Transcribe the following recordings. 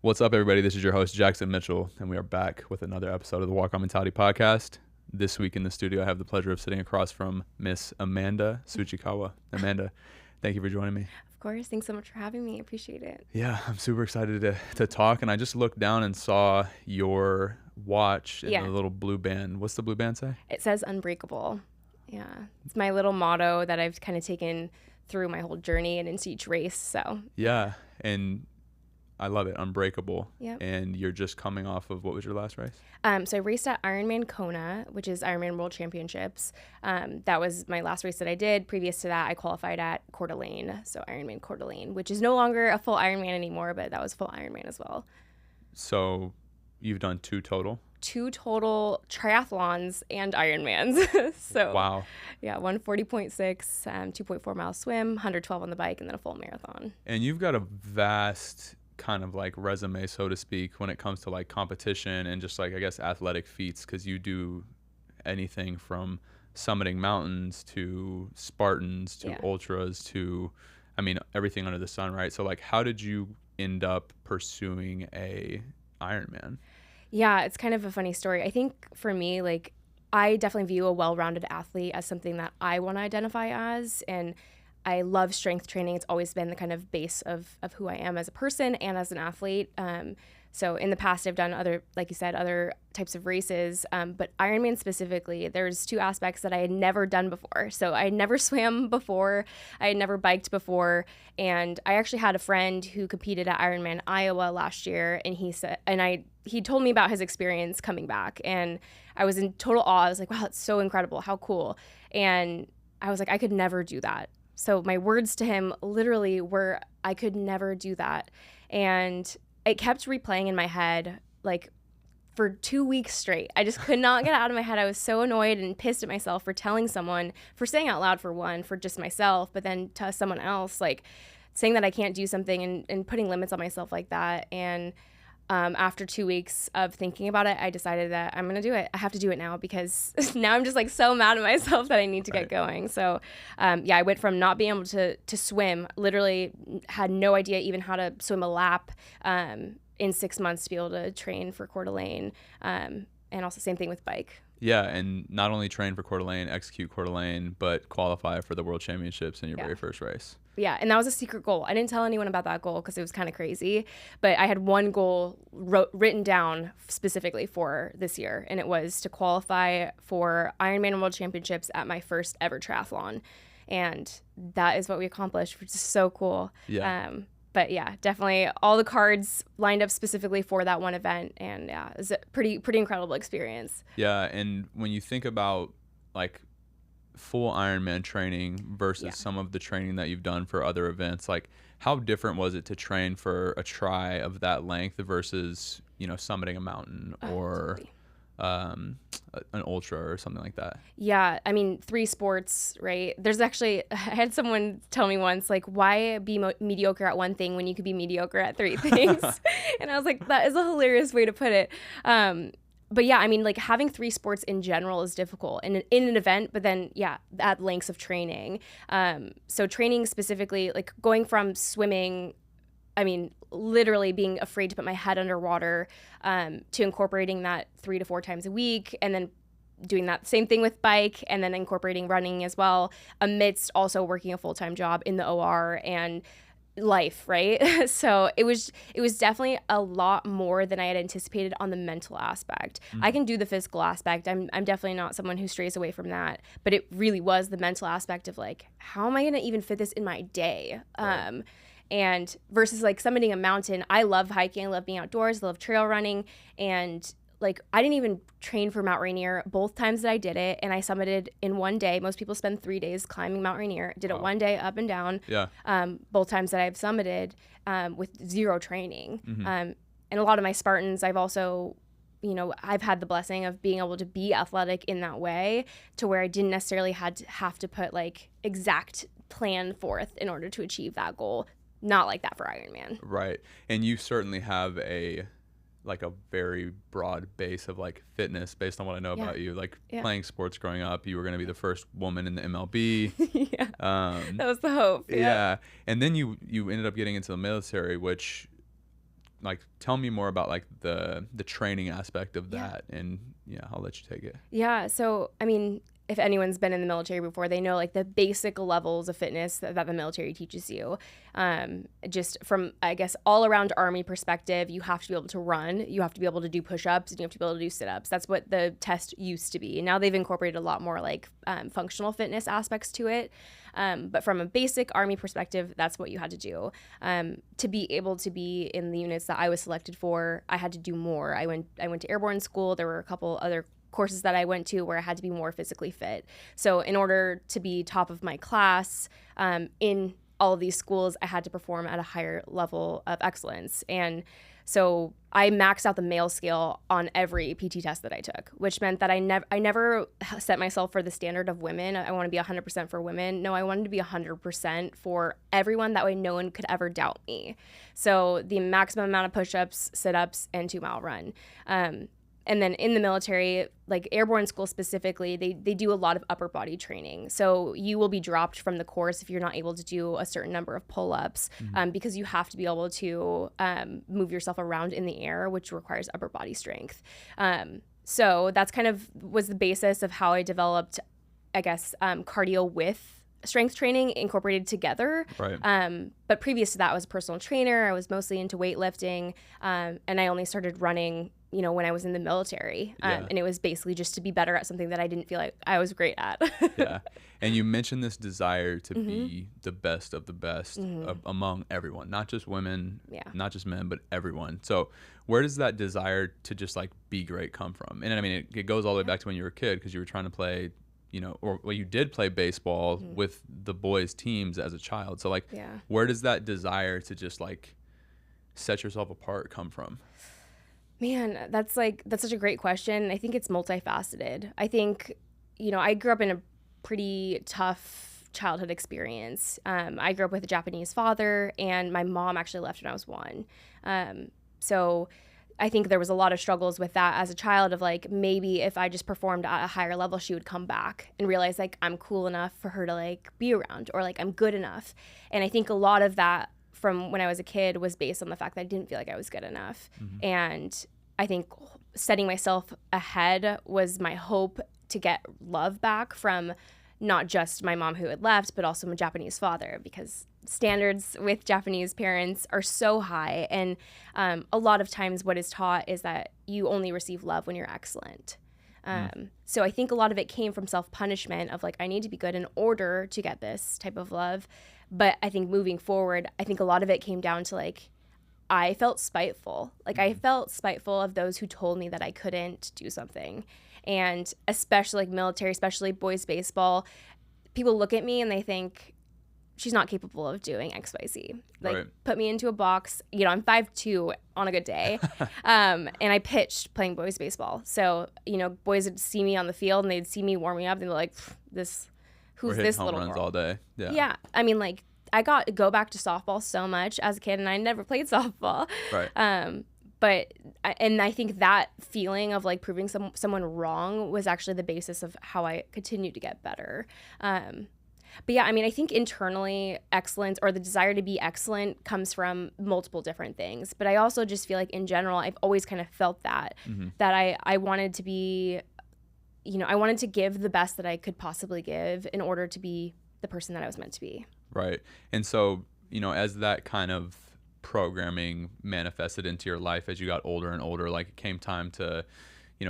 What's up, everybody? This is your host, Jackson Mitchell, and we are back with another episode of the Walk On Mentality podcast. This week in the studio, I have the pleasure of sitting across from Miss Amanda Tsujikawa. Amanda, thank you for joining me. Of course. Thanks so much for having me. I appreciate it. Yeah, I'm super excited to talk, and I just looked down and saw your watch and the little blue band. What's the blue band say? It says Unbreakable. Yeah. It's my little motto that I've kind of taken through my whole journey and into each race. So yeah, and I love it, Unbreakable. Yep. And you're just coming off of, what was your last race? So I raced at Ironman Kona, which is Ironman World Championships. That was my last race that I did. Previous to that, I qualified at Coeur d'Alene, so Ironman Coeur d'Alene, which is no longer a full Ironman anymore, but that was full Ironman as well. So you've done two total triathlons and Ironmans. So wow. Yeah, 140.6, 2.4 mile swim, 112 on the bike, and then a full marathon. And you've got a vast kind of like resume, so to speak, when it comes to like competition and just like, I guess, athletic feats, because you do anything from summiting mountains to Spartans to ultras to, I mean, everything under the sun, right? So like, how did you end up pursuing a Ironman? Yeah, it's kind of a funny story. I think for me, like, I definitely view a well-rounded athlete as something that I want to identify as, and I love strength training. It's always been the kind of base of who I am as a person and as an athlete. So in the past, I've done other, like you said, other types of races, but Ironman specifically, there's two aspects that I had never done before. So I had never swam before, I had never biked before, and I actually had a friend who competed at Ironman Iowa last year, and he told me about his experience coming back, and I was in total awe. I was like, wow, that's so incredible, how cool. And I was like, I could never do that. So my words to him literally were, I could never do that. And it kept replaying in my head like for 2 weeks straight. I just could not get it out of my head. I was so annoyed and pissed at myself for telling someone, for saying out loud for one, for just myself, but then to someone else, like saying that I can't do something and putting limits on myself like that. And after 2 weeks of thinking about it, I decided that I'm going to do it. I have to do it now because now I'm just like so mad at myself that I need to get going. So I went from not being able to swim, literally had no idea even how to swim a lap in 6 months to be able to train for Coeur d'Alene. And also same thing with bike. Yeah, and not only train for Coeur d'Alene, execute Coeur d'Alene, but qualify for the World Championships in your very first race. Yeah, and that was a secret goal. I didn't tell anyone about that goal because it was kind of crazy, but I had one goal written down specifically for this year, and it was to qualify for Ironman World Championships at my first ever triathlon, and that is what we accomplished, which is so cool. Yeah. But yeah, definitely all the cards lined up specifically for that one event, and yeah, it was a pretty incredible experience. Yeah, and when you think about like full Ironman training versus some of the training that you've done for other events, like how different was it to train for a tri of that length versus, you know, summiting a mountain or an ultra or something like that? Yeah, I mean, 3 sports, right? There's actually, I had someone tell me once, like, why be mediocre at one thing when you could be mediocre at 3 things? And I was like, that is a hilarious way to put it. But yeah, I mean, like having 3 sports in general is difficult in an event, but then at lengths of training. So training specifically, like going from swimming, I mean, literally being afraid to put my head underwater, to incorporating that 3 to 4 times a week, and then doing that same thing with bike, and then incorporating running as well, amidst also working a full-time job in the OR and life, right? So it was definitely a lot more than I had anticipated on the mental aspect. I can do the physical aspect. I'm definitely not someone who strays away from that, but it really was the mental aspect of like, how am I going to even fit this in my day? Right. And versus like summiting a mountain, I love hiking, I love being outdoors, I love trail running, and like I didn't even train for Mount Rainier both times that I did it, and I summited in one day. Most people spend 3 days climbing Mount Rainier. Did it one day up and down. Yeah. Both times that I've summited with 0 training. And a lot of my Spartans, I've also, you know, I've had the blessing of being able to be athletic in that way to where I didn't necessarily have to put like exact plan forth in order to achieve that goal. Not like that for Ironman. Right. And you certainly have a very broad base of like fitness based on what I know about you. Like playing sports growing up, you were going to be the first woman in the MLB. That was the hope. Yeah. And then you ended up getting into the military, which like tell me more about like the training aspect of that, and I'll let you take it. Yeah. So, I mean, if anyone's been in the military before, they know like the basic levels of fitness that the military teaches you. Just from, I guess, all around Army perspective, you have to be able to run, you have to be able to do push-ups, and you have to be able to do sit-ups. That's what the test used to be. And now they've incorporated a lot more like functional fitness aspects to it. But from a basic Army perspective, that's what you had to do. To be able to be in the units that I was selected for, I had to do more. I went to airborne school. There were a couple other courses that I went to where I had to be more physically fit. So in order to be top of my class in all of these schools, I had to perform at a higher level of excellence. And so I maxed out the male scale on every PT test that I took, which meant that I never set myself for the standard of women. I want to be 100% for women. No, I wanted to be 100% for everyone. That way no one could ever doubt me. So the maximum amount of push-ups, sit-ups, and 2-mile run. And then in the military, like airborne school specifically, they do a lot of upper body training. So you will be dropped from the course if you're not able to do a certain number of pull-ups, because you have to be able to move yourself around in the air, which requires upper body strength. So that's kind of was the basis of how I developed, I guess, cardio with strength training incorporated together. Right. But previous to that, I was a personal trainer. I was mostly into weightlifting, and I only started running when I was in the military. And it was basically just to be better at something that I didn't feel like I was great at. Yeah. And you mentioned this desire to be the best of the best among everyone, not just women, not just men, but everyone. So where does that desire to just like be great come from? And I mean, it goes all the way back to when you were a kid, because you were trying to play, you did play baseball with the boys' teams as a child. So like, where does that desire to just like set yourself apart come from? Man, that's such a great question. I think it's multifaceted. I think, I grew up in a pretty tough childhood experience. I grew up with a Japanese father, and my mom actually left when I was 1. So I think there was a lot of struggles with that as a child of like, maybe if I just performed at a higher level, she would come back and realize like I'm cool enough for her to like be around, or like I'm good enough. And I think a lot of that from when I was a kid was based on the fact that I didn't feel like I was good enough. And I think setting myself ahead was my hope to get love back from not just my mom who had left, but also my Japanese father, because standards with Japanese parents are so high. And a lot of times what is taught is that you only receive love when you're excellent. So I think a lot of it came from self-punishment of like, I need to be good in order to get this type of love. But I think moving forward, I think a lot of it came down to like, I felt spiteful. Like I felt spiteful of those who told me that I couldn't do something. And especially like military, especially boys baseball, people look at me and they think she's not capable of doing XYZ. Like put me into a box, I'm 5'2" on a good day. And I pitched playing boys baseball. So, boys would see me on the field and they'd see me warming up and they're like, who's this little girl? Home runs all day. Yeah. I mean, like, I got to go back to softball so much as a kid, and I never played softball. Right. And I think that feeling of like proving someone wrong was actually the basis of how I continued to get better. But yeah, I mean, I think internally excellence, or the desire to be excellent, comes from multiple different things. But I also just feel like in general, I've always kind of felt that I wanted to be, I wanted to give the best that I could possibly give in order to be the person that I was meant to be. Right. And so, as that kind of programming manifested into your life as you got older and older, like it came time to,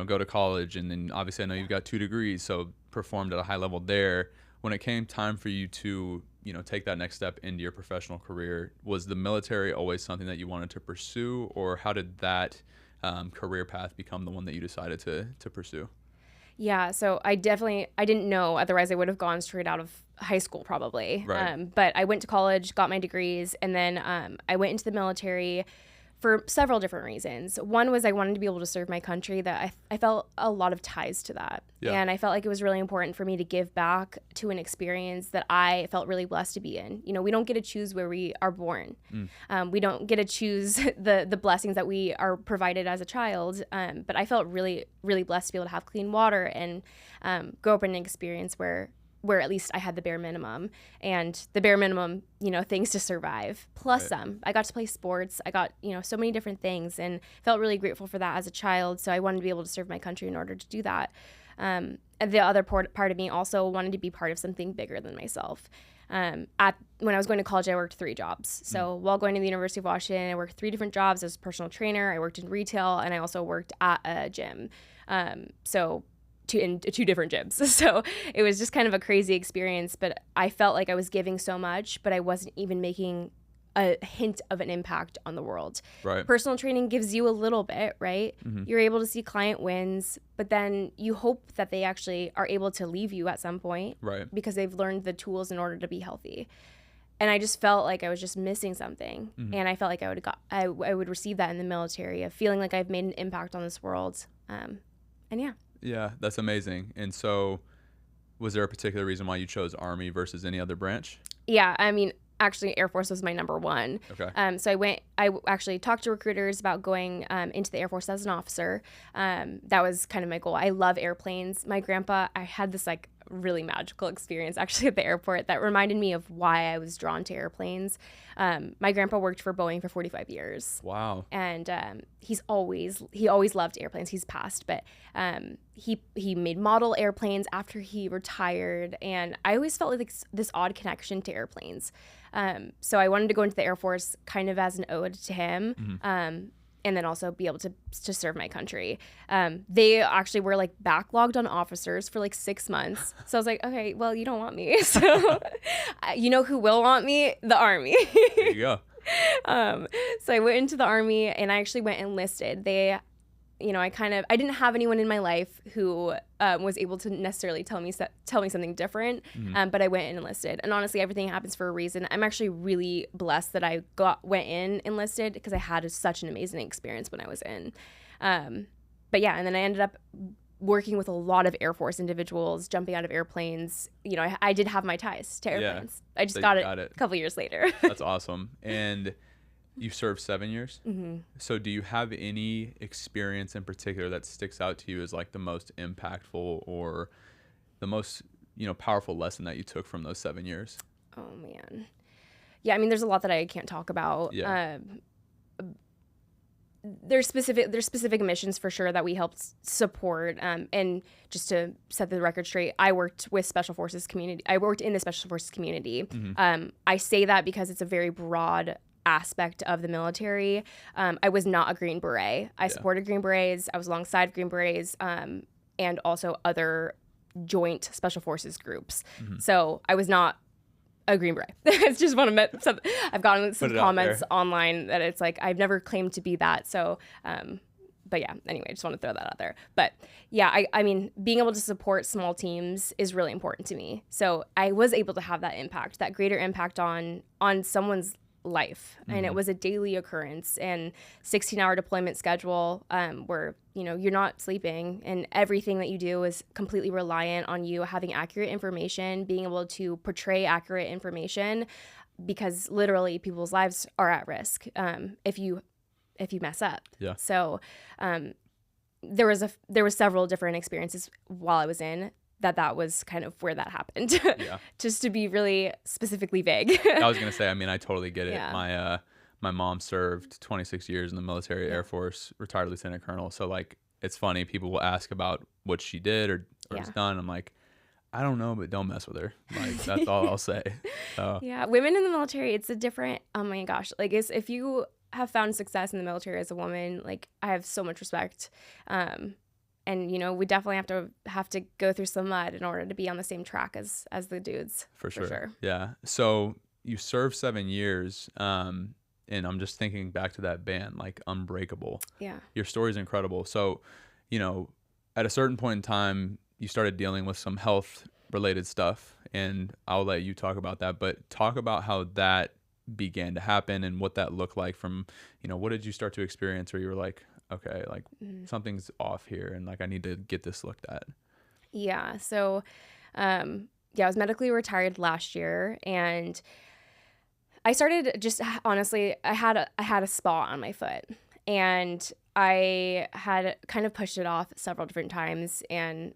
go to college, and then obviously I know you've got 2 degrees, so performed at a high level there. When it came time for you to, take that next step into your professional career, was the military always something that you wanted to pursue, or how did that career path become the one that you decided to pursue? Yeah, so I didn't know, otherwise I would have gone straight out of high school probably. Right. But I went to college, got my degrees, and then I went into the military for several different reasons. One was I wanted to be able to serve my country, that I felt a lot of ties to that. Yeah. And I felt like it was really important for me to give back to an experience that I felt really blessed to be in. We don't get to choose where we are born. We don't get to choose the blessings that we are provided as a child. But I felt really, really blessed to be able to have clean water and grow up in an experience where where at least I had the bare minimum, and the bare minimum, things to survive, plus Right. some. I got to play sports. I got, so many different things, and felt really grateful for that as a child. So I wanted to be able to serve my country in order to do that. And the other part of me also wanted to be part of something bigger than myself. When I was going to college, I worked 3 jobs. So while going to the University of Washington, I worked 3 different jobs as a personal trainer. I worked in retail, and I also worked at a gym. In 2 different gyms. So it was just kind of a crazy experience, but I felt like I was giving so much, but I wasn't even making a hint of an impact on the world. Right. Personal training gives you a little bit, right? Mm-hmm. You're able to see client wins, but then you hope that they actually are able to leave you at some point, Right. because they've learned the tools in order to be healthy. And I just felt like I was just missing something. Mm-hmm. And I felt like I would receive that in the military, of feeling like I've made an impact on this world. And yeah. Yeah, that's amazing. And so was there a particular reason why you chose Army versus any other branch? Yeah, I mean, actually, Air Force was my number one. Okay. So I actually talked to recruiters about going into the Air Force as an officer. That was kind of my goal. I love airplanes. My grandpa, I had this like really magical experience actually at the airport that reminded me of why I was drawn to airplanes. My grandpa worked for Boeing for 45 years. Wow. And he always loved airplanes. He's passed, but he made model airplanes after he retired, and I always felt like this odd connection to airplanes. So I wanted to go into the Air Force kind of as an ode to him. Mm-hmm. And then also be able to serve my country. They actually were like backlogged on officers for like 6 months. So I was like, okay, well, you don't want me. So you know who will want me? The Army. There you go. So I went into the Army, and I actually went enlisted. I didn't have anyone in my life who was able to necessarily tell me something different, but I went and enlisted. And honestly, everything happens for a reason. I'm actually really blessed that I went in enlisted, because I had such an amazing experience when I was in. But yeah, and then I ended up working with a lot of Air Force individuals, jumping out of airplanes. I did have my ties to airplanes. Yeah, I just got it a couple years later. That's awesome. And you served 7 years. Mm-hmm. So do you have any experience in particular that sticks out to you as like the most impactful or the most, powerful lesson that you took from those 7 years? Oh man. Yeah. I mean, there's a lot that I can't talk about. Yeah. There's specific missions for sure that we helped support. And just to set the record straight, I worked with Special Forces community. I worked in the Special Forces community. Mm-hmm. I say that because it's a very broad aspect of the military. I was not a Green Beret. I supported Green Berets. I was alongside Green Berets, and also other joint Special Forces groups. Mm-hmm. So I was not a Green Beret. I just want to I've gotten some comments online that it's like I've never claimed to be that. So but yeah, anyway, I just want to throw that out there. But yeah, I mean, being able to support small teams is really important to me. So I was able to have that impact, that greater impact on someone's life. And it was a daily occurrence, and 16-hour deployment schedule, where you're not sleeping, and everything that you do is completely reliant on you having accurate information, being able to portray accurate information, because literally people's lives are at risk if you mess up. Yeah. So there was several different experiences while I was in that was kind of where that happened. Yeah. Just to be really specifically vague. I was going to say, I mean, I totally get it. Yeah. My mom served 26 years in the military, Air Force, retired lieutenant colonel. So like, it's funny. People will ask about what she did or has done. I'm like, I don't know, but don't mess with her. Like, that's all I'll say. So. Yeah. Women in the military, it's a different, oh my gosh. Like, if you have found success in the military as a woman, like, I have so much respect. And, we definitely have to go through some mud in order to be on the same track as the dudes. For sure. Yeah. So you served 7 years, and I'm just thinking back to that band, like Unbreakable. Yeah. Your story's incredible. So, at a certain point in time, you started dealing with some health-related stuff, and I'll let you talk about that. But talk about how that began to happen and what that looked like from, what did you start to experience where you were like, okay, like something's off here and like I need to get this looked at? Yeah. So, I was medically retired last year, and I started just honestly, I had a spot on my foot, and I had kind of pushed it off several different times, and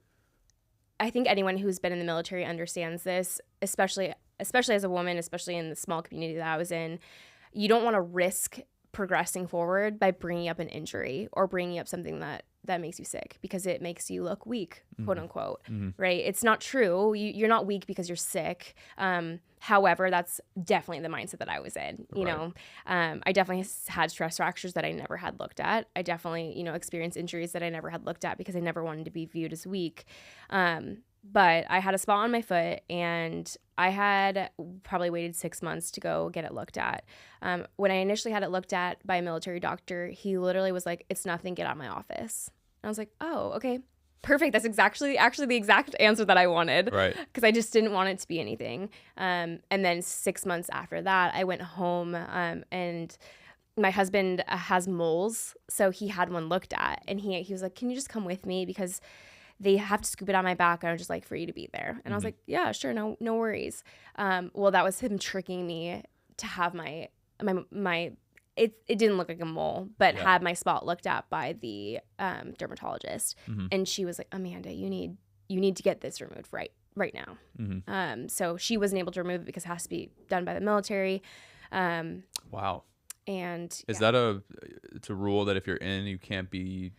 I think anyone who's been in the military understands this, especially as a woman, especially in the small community that I was in. You don't want to risk progressing forward by bringing up an injury or bringing up something that makes you sick, because it makes you look weak, quote unquote, right? It's not true. You're not weak because you're sick. However, that's definitely the mindset that I was in, you know. I definitely had stress fractures that I never had looked at. I definitely, you know, experienced injuries that I never had looked at because I never wanted to be viewed as weak. But I had a spot on my foot, and I had probably waited 6 months to go get it looked at. When I initially had it looked at by a military doctor, he literally was like, "It's nothing, get out of my office." And I was like, "Oh, okay, perfect. That's actually the exact answer that I wanted." Right. Because I just didn't want it to be anything. And then 6 months after that, I went home, and my husband has moles, so he had one looked at, and he was like, "Can you just come with me, because they have to scoop it on my back, and I would just like for you to be there." And I was like, "Yeah, sure, no worries." Well, that was him tricking me to have my it didn't look like a mole, but had my spot looked at by the dermatologist, and she was like, "Amanda, you need to get this removed right now." So she wasn't able to remove it because it has to be done by the military. Wow. And is that it's a rule that if you're in, you can't be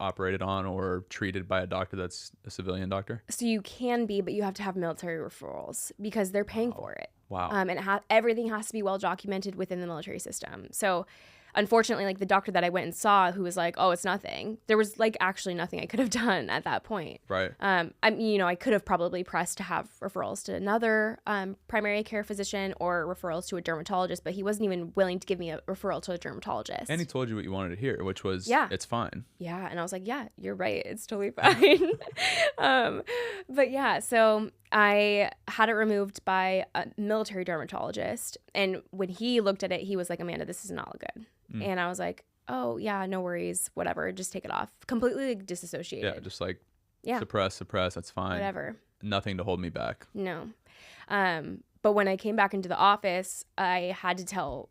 operated on or treated by a doctor that's a civilian doctor? So you can be, but you have to have military referrals because they're paying for it. Wow. And everything has to be well documented within the military system. So unfortunately, like the doctor that I went and saw, who was like, "Oh, it's nothing," there was like actually nothing I could have done at that point. Right. I could have probably pressed to have referrals to another primary care physician or referrals to a dermatologist, but he wasn't even willing to give me a referral to a dermatologist. And he told you what you wanted to hear, which was, it's fine. Yeah. And I was like, "Yeah, you're right. It's totally fine." But yeah, so I had it removed by a military dermatologist. And when he looked at it, he was like, "Amanda, this does not look good." And I was like, "Oh, yeah, no worries. Whatever. Just take it off." Completely like, disassociated. Yeah, just like suppress. That's fine. Whatever. Nothing to hold me back. No. But when I came back into the office, I had to tell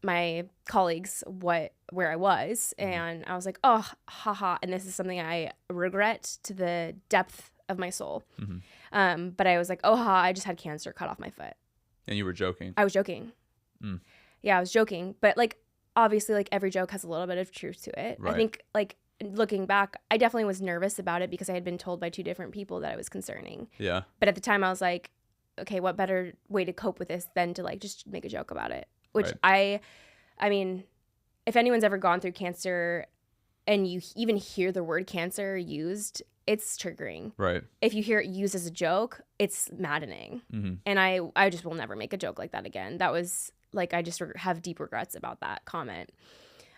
my colleagues where I was. And I was like, "Oh, haha." And this is something I regret to the depth of my soul. But I was like, "Oh, ha, I just had cancer cut off my foot." And you were joking. I was joking. Yeah, I was joking. But like, obviously, like every joke has a little bit of truth to it. Right. I think like looking back, I definitely was nervous about it because I had been told by two different people that it was concerning. Yeah. But at the time I was like, okay, what better way to cope with this than to like just make a joke about it? Which I mean, if anyone's ever gone through cancer and you even hear the word cancer used, it's triggering. Right. If you hear it used as a joke, it's maddening. And I just will never make a joke like that again. That was like, I just have deep regrets about that comment.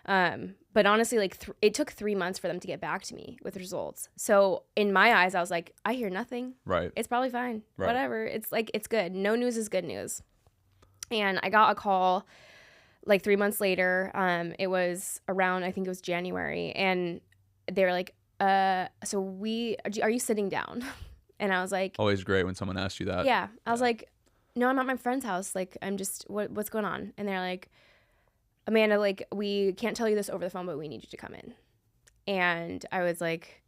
But honestly, like it took 3 months for them to get back to me with results. So in my eyes, I was like, I hear nothing. Right. It's probably fine. Right. Whatever. It's like, it's good. No news is good news. And I got a call like 3 months later. It was around, I think it was January. And they were like, so are you sitting down? And I was like, always great when someone asks you that. Yeah. I was like, "No, I'm at my friend's house. Like, I'm just, what's going on?" And they're like, "Amanda, like, we can't tell you this over the phone, but we need you to come in." And I was like,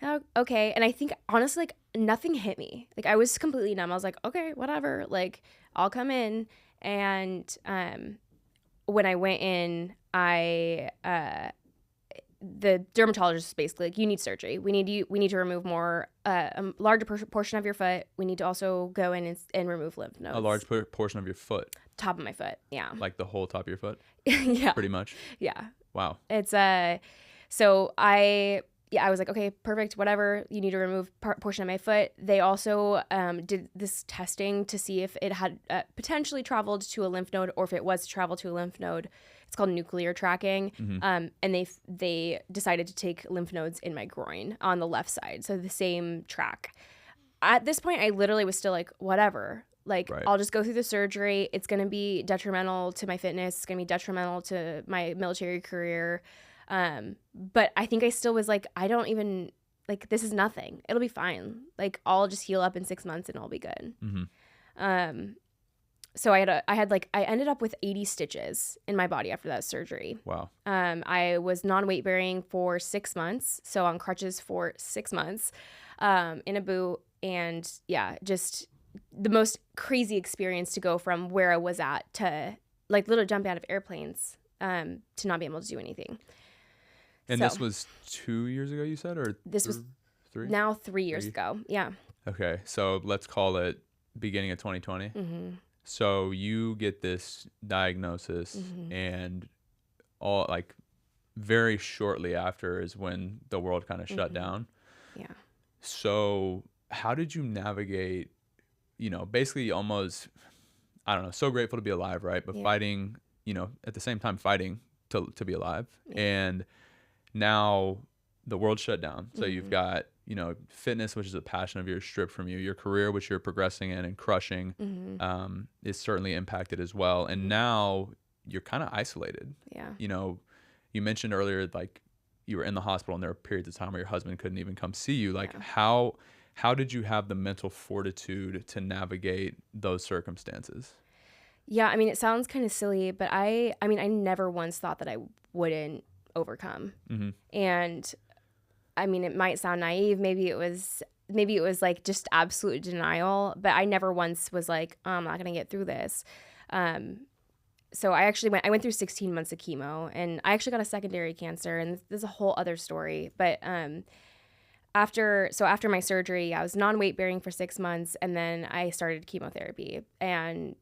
"Oh, okay." And I think, honestly, like, nothing hit me. Like, I was completely numb. I was like, "Okay, whatever. Like, I'll come in." And when I went in, the dermatologist was basically like, "You need surgery. We need to remove a larger portion of your foot. We need to also go in and remove lymph nodes." A large portion of your foot. Top of my foot. Yeah. Like the whole top of your foot? Yeah. Pretty much. Yeah. Wow. It's so I was like, "Okay, perfect, whatever. You need to remove portion of my foot." They also did this testing to see if it had potentially traveled to a lymph node, or if it was to travel to a lymph node. It's called nuclear tracking. And they decided to take lymph nodes in my groin on the left side, so the same track. At this point, I literally was still like, whatever. Like, I'll just go through the surgery. It's going to be detrimental to my fitness. It's going to be detrimental to my military career. But I think I still was like, I don't even, like, this is nothing. It'll be fine. Like, I'll just heal up in 6 months and I'll be good. so I ended up with 80 stitches in my body after that surgery. Wow. I was non-weight bearing for 6 months, so on crutches for 6 months, in a boot, and yeah, just the most crazy experience to go from where I was at to like literally jumping out of airplanes, to not be able to do anything. And this was 2 years ago, you said, or this was 3? Now 3 years ago. Yeah. Okay, so let's call it beginning of 2020. Mm-hmm. So you get this diagnosis, Mm-hmm. and all like very shortly after is when the world kind of shut Mm-hmm. down. Yeah. So how did you navigate, basically almost, I don't know, so grateful to be alive, right? But Yeah. fighting, at the same time fighting to be alive. Yeah. And now the world shut down. So Mm-hmm. you've got, fitness, which is a passion of yours, stripped from you. Your career, which you're progressing in and crushing, Mm-hmm. is certainly impacted as well. And now you're kind of isolated. Yeah. You mentioned earlier, like you were in the hospital and there were periods of time where your husband couldn't even come see you. Like Yeah. how did you have the mental fortitude to navigate those circumstances? Yeah, I mean, it sounds kind of silly, but I never once thought that I wouldn't overcome. Mm-hmm. And I mean, it might sound naive. Maybe it was like just absolute denial, but I never once was like, oh, I'm not going to get through this. So I went through 16 months of chemo, and I actually got a secondary cancer, and this is a whole other story. But after my surgery, I was non-weight bearing for 6 months, and then I started chemotherapy. And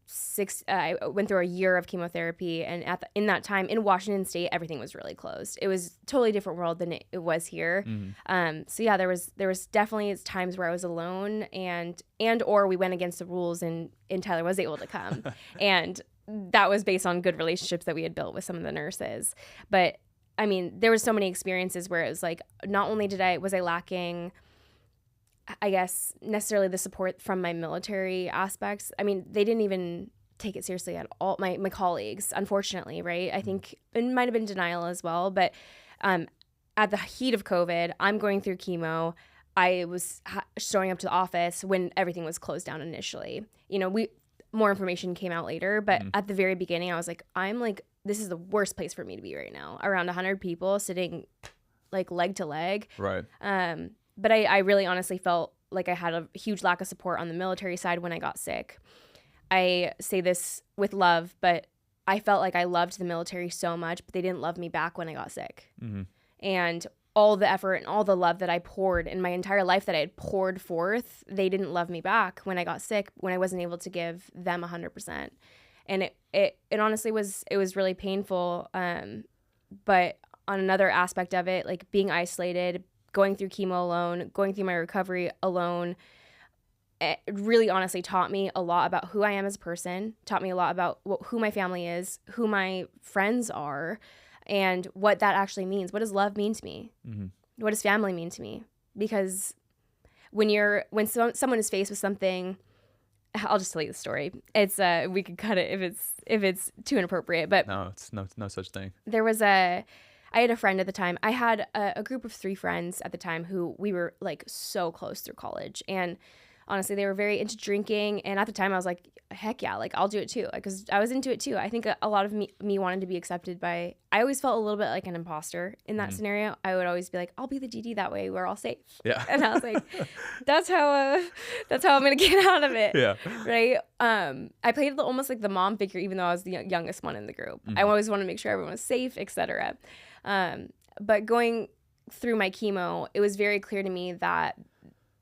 I went through a year of chemotherapy, and in that time in Washington State, everything was really closed. It was a totally different world than it was here. Mm-hmm. So yeah, there was definitely times where I was alone, or we went against the rules, and Tyler was able to come, and that was based on good relationships that we had built with some of the nurses. But I mean, there was so many experiences where it was like, not only was I lacking, I guess, necessarily the support from my military aspects. I mean, they didn't even take it seriously at all. My colleagues, unfortunately, right? I think it might have been denial as well. But at the heat of COVID, I'm going through chemo. I was showing up to the office when everything was closed down initially. More information came out later, but at the very beginning, I was like, this is the worst place for me to be right now. Around 100 people sitting like leg to leg. Right. But I really honestly felt like I had a huge lack of support on the military side when I got sick. I say this with love, but I felt like I loved the military so much, but they didn't love me back when I got sick. Mm-hmm. And all the effort and all the love that I poured in my entire life that I had poured forth, they didn't love me back when I got sick, when I wasn't able to give them 100%. And it honestly was really painful. But on another aspect of it, like being isolated, going through chemo alone, going through my recovery alone, it really honestly taught me a lot about who I am as a person, taught me a lot about who my family is, who my friends are, and what that actually means. What does love mean to me? Mm-hmm. What does family mean to me? Because when someone is faced with something, I'll just tell you the story. It's we could cut it if it's too inappropriate, but No, it's no such thing. I had a friend at the time. I had a group of 3 friends at the time who we were like so close through college, and honestly, they were very into drinking. And at the time, I was like, heck yeah, like I'll do it too, because I was into it too. I think a lot of me wanted to be accepted by. I always felt a little bit like an imposter in that scenario. I would always be like, I'll be the DD, that way we're all safe. Yeah. And I was like, that's how I'm gonna get out of it. Yeah. Right. I played almost like the mom figure, even though I was the youngest one in the group. I always wanted to make sure everyone was safe, etc. But going through my chemo, it was very clear to me that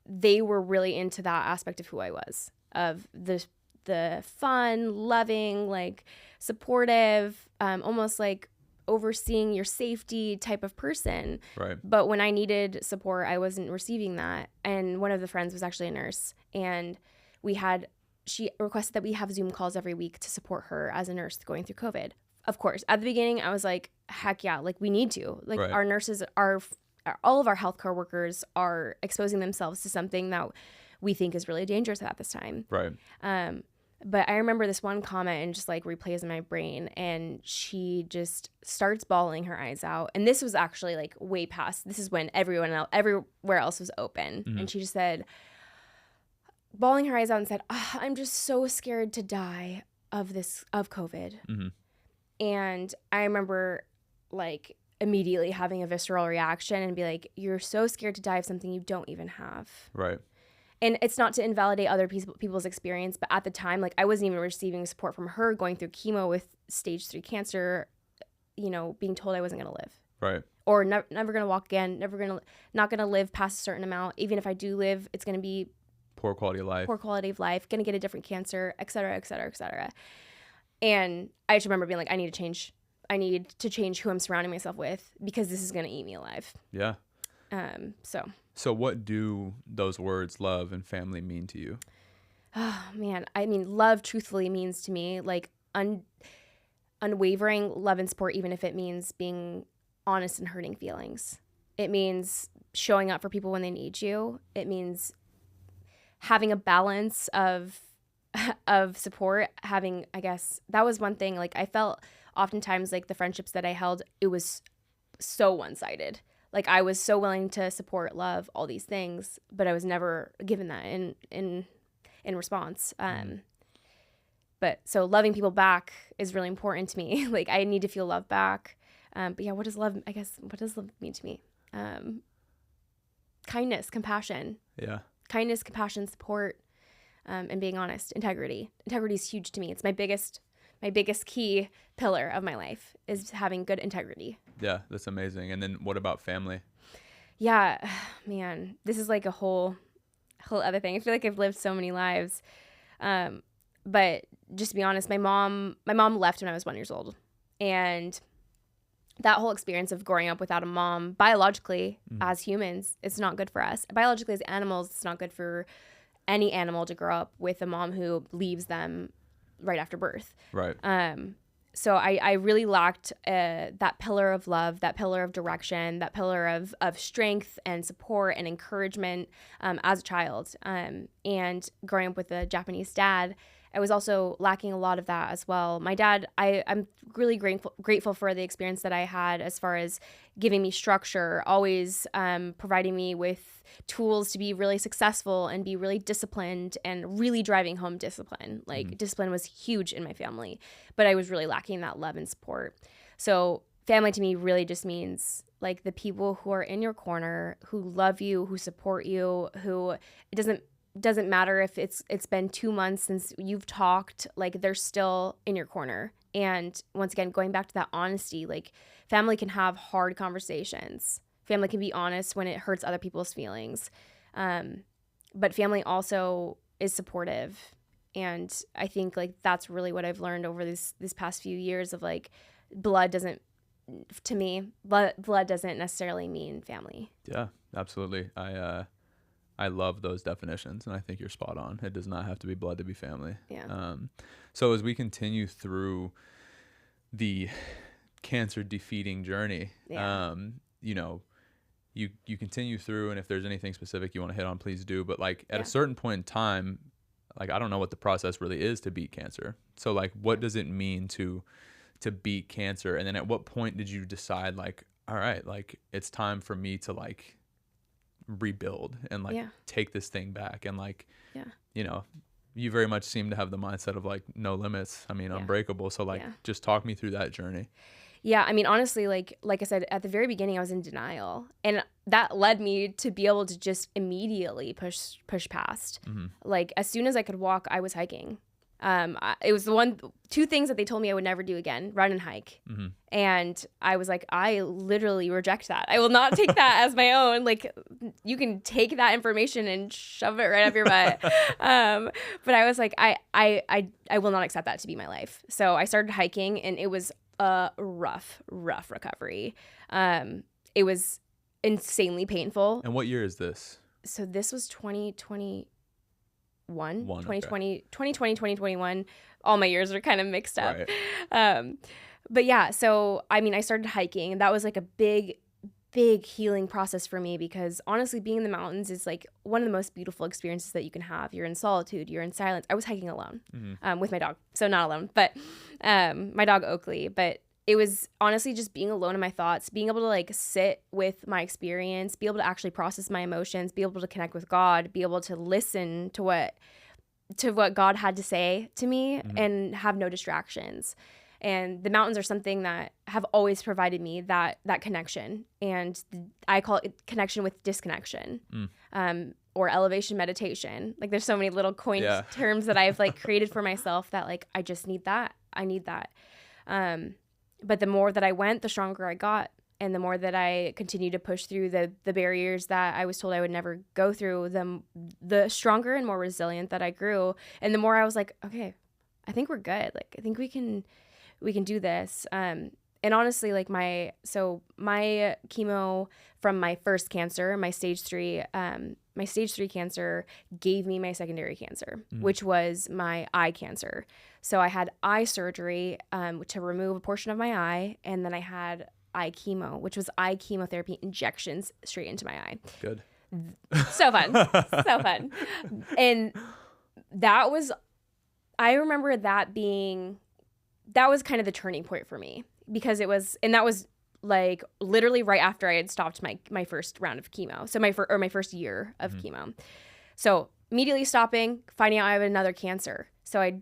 they were really into that aspect of who I was, of the fun, loving, like supportive, almost like overseeing your safety type of person. Right. But when I needed support, I wasn't receiving that. And one of the friends was actually a nurse, and she requested that we have Zoom calls every week to support her as a nurse going through COVID. Of course, at the beginning, I was like, heck yeah, like we need to. Like Right. Our nurses all of our healthcare workers are exposing themselves to something that we think is really dangerous at this time. Right. But I remember this one comment and just like replays in my brain, and she just starts bawling her eyes out. And this was actually like way past. This is when everywhere else was open. Mm-hmm. And she just said, bawling her eyes out and said, I'm just so scared to die. of COVID. Mm-hmm. And I remember like immediately having a visceral reaction and be like, you're so scared to die of something you don't even have. Right. And it's not to invalidate other people's experience, but at the time, like I wasn't even receiving support from her going through chemo with stage 3 cancer, you know, being told I wasn't going to live. Right. Or never going to walk again, not going to live past a certain amount. Even if I do live, it's going to be poor quality of life, going to get a different cancer, et cetera, et cetera, et cetera. And I just remember being like, I need to change who I'm surrounding myself with because this is going to eat me alive. Yeah. So what do those words love and family mean to you? Oh man. I mean, love truthfully means to me like unwavering love and support, even if it means being honest and hurting feelings. It means showing up for people when they need you. It means having a balance of support. Having, I guess that was one thing. Like I felt oftentimes like the friendships that I held, it was so one-sided. Like I was so willing to support, love, all these things, but I was never given that in response. But so loving people back is really important to me. Like I need to feel love back. But yeah, what does love mean to me? Kindness, compassion. Yeah. Kindness, compassion, support, and being honest. Integrity. Integrity is huge to me. It's my biggest key pillar of my life is having good integrity. Yeah, that's amazing. And then what about family? Yeah, man, this is like a whole other thing. I feel like I've lived so many lives. But just to be honest, my mom left when I was 1 year old. And that whole experience of growing up without a mom, biologically, as humans, it's not good for us. Biologically, as animals, it's not good for any animal to grow up with a mom who leaves them right after birth. Right. So I really lacked that pillar of love, that pillar of direction, that pillar of strength and support and encouragement as a child. And growing up with a Japanese dad, I was also lacking a lot of that as well. My dad, I'm really grateful for the experience that I had as far as giving me structure, always providing me with tools to be really successful and be really disciplined and really driving home discipline. Like discipline was huge in my family, but I was really lacking that love and support. So family to me really just means like the people who are in your corner, who love you, who support you, who it doesn't matter if it's been 2 months since you've talked, like they're still in your corner. And once again, going back to that honesty, like family can have hard conversations. Family can be honest when it hurts other people's feelings. But family also is supportive. And I think like that's really what I've learned over this past few years of like blood doesn't necessarily mean family. Yeah, absolutely. I love those definitions, and I think you're spot on. It does not have to be blood to be family. Yeah. So as we continue through the cancer defeating journey, you know, you continue through, and if there's anything specific you want to hit on, please do. But like at a certain point in time, like I don't know what the process really is to beat cancer. So like, what does it mean to beat cancer? And then at what point did you decide like, all right, like it's time for me to like rebuild and like take this thing back? And like you know, you very much seem to have the mindset of like no limits. I mean, unbreakable. So like just talk me through that journey. Yeah, I mean, honestly, like I said at the very beginning, I was in denial, and that led me to be able to just immediately push past. Like as soon as I could walk, I was hiking. It was two things that they told me I would never do again: run and hike. And I was like, I literally reject that. I will not take that as my own. Like, you can take that information and shove it right up your butt. But I was like, I will not accept that to be my life. So I started hiking, and it was a rough recovery. It was insanely painful. And what year is this? So this was 2020. 2020, 2021. All my years are kind of mixed up. Right. But yeah, so I mean, I started hiking, and that was like a big healing process for me, because honestly, being in the mountains is like one of the most beautiful experiences that you can have. You're in solitude, you're in silence. I was hiking alone with my dog, so not alone, but my dog Oakley. But it was honestly just being alone in my thoughts, being able to like sit with my experience, be able to actually process my emotions, be able to connect with God, be able to listen to what to what God had to say to me and have no distractions. And the mountains are something that have always provided me that connection. And I call it connection with disconnection, or elevation meditation. Like there's so many little coined terms that I've like created for myself that like, I just need that. I need that. But the more that I went, the stronger I got. And the more that I continued to push through the barriers that I was told I would never go through, the stronger and more resilient that I grew. And the more I was like, okay, I think we're good. Like, I think we can do this. And honestly, like my chemo from my first cancer, my stage 3 cancer gave me my secondary cancer, which was my eye cancer. So I had eye surgery to remove a portion of my eye, and then I had eye chemo, which was eye chemotherapy injections straight into my eye. Good. So fun. So fun. And I remember that was kind of the turning point for me, because that was like literally right after I had stopped my first round of chemo. So my first year of chemo. So immediately stopping, finding out I have another cancer. So I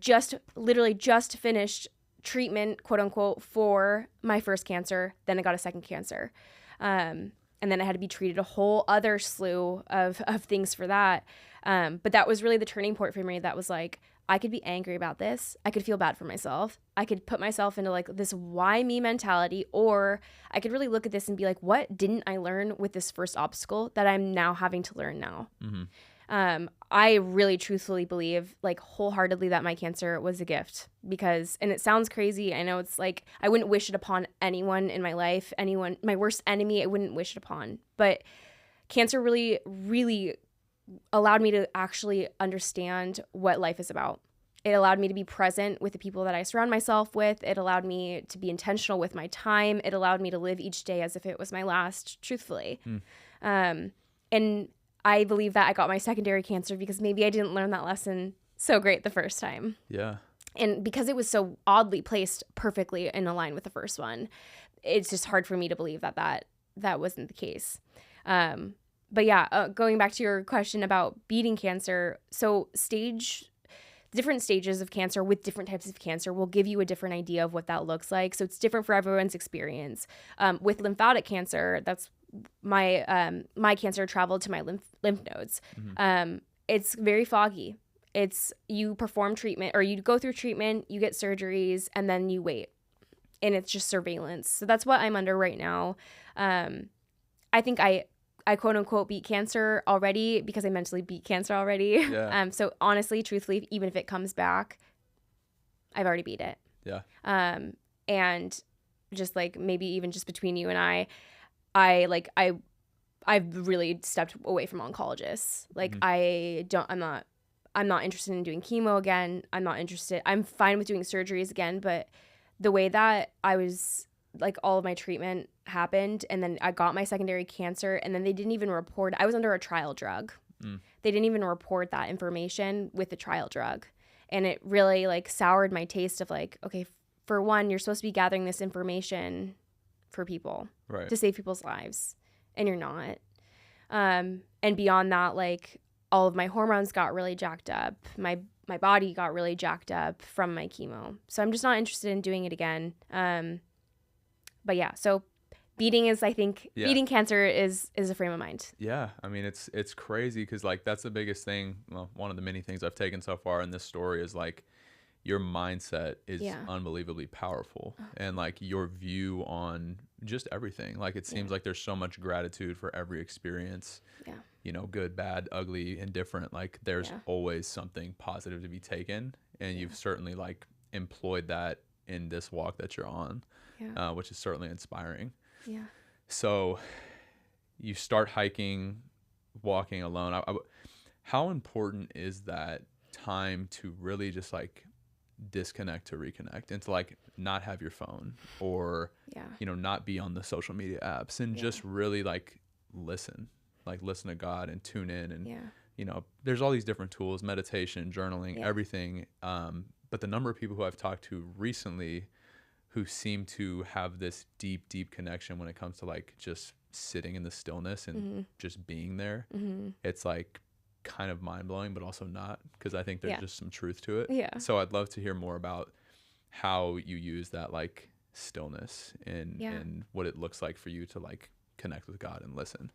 literally just finished treatment, quote unquote, for my first cancer. Then I got a second cancer. And then I had to be treated a whole other slew of things for that. But that was really the turning point for me. That was like, I could be angry about this. I could feel bad for myself. I could put myself into like this why me mentality, or I could really look at this and be like, what didn't I learn with this first obstacle that I'm now having to learn now? I really truthfully believe, like wholeheartedly, that my cancer was a gift, because, and it sounds crazy. I know it's like, I wouldn't wish it upon anyone in my life, my worst enemy, I wouldn't wish it upon. But cancer really, really allowed me to actually understand what life is about. It allowed me to be present with the people that I surround myself with. It allowed me to be intentional with my time. It allowed me to live each day as if it was my last, truthfully. And I believe that I got my secondary cancer because maybe I didn't learn that lesson so great the first time. Yeah. And because it was so oddly placed perfectly in line with the first one, it's just hard for me to believe that wasn't the case. But yeah, going back to your question about beating cancer, so different stages of cancer with different types of cancer will give you a different idea of what that looks like. So it's different for everyone's experience. With lymphatic cancer, that's my cancer traveled to my lymph nodes. It's very foggy. It's you perform treatment, or you go through treatment, you get surgeries, and then you wait. And it's just surveillance. So that's what I'm under right now. I think I quote unquote beat cancer already because I mentally beat cancer already. Yeah. So honestly, truthfully, even if it comes back, I've already beat it. Yeah. And just like maybe even just between you and I've really stepped away from oncologists. Like I'm not interested in doing chemo again. I'm fine with doing surgeries again, but the way that I was, like, all of my treatment happened, and then I got my secondary cancer, and then they didn't even report. I was under a trial drug. They didn't even report that information with the trial drug. And it really, like, soured my taste of, like, okay, for one, you're supposed to be gathering this information for people, right, to save people's lives, and you're not. And beyond that, like, all of my hormones got really jacked up. My body got really jacked up from my chemo. So I'm just not interested in doing it again. But yeah, so beating cancer is a frame of mind. Yeah. I mean, it's crazy because, like, that's the biggest thing. Well, one of the many things I've taken so far in this story is, like, your mindset is unbelievably powerful, and, like, your view on just everything. Like, it seems like there's so much gratitude for every experience. Yeah. You know, good, bad, ugly, indifferent. Like, there's always something positive to be taken, and you've certainly, like, employed that in this walk that you're on, which is certainly inspiring. Yeah. So you start hiking, walking alone. How important is that time to really just, like, disconnect to reconnect, and to, like, not have your phone, or you know, not be on the social media apps, and just really, like, listen to God and tune in, and you know, there's all these different tools, meditation, journaling, everything, but the number of people who I've talked to recently who seem to have this deep connection when it comes to, like, just sitting in the stillness and just being there, it's like kind of mind-blowing, but also not, because I think there's just some truth to it. Yeah. So I'd love to hear more about how you use that like stillness and what it looks like for you to like connect with God and listen.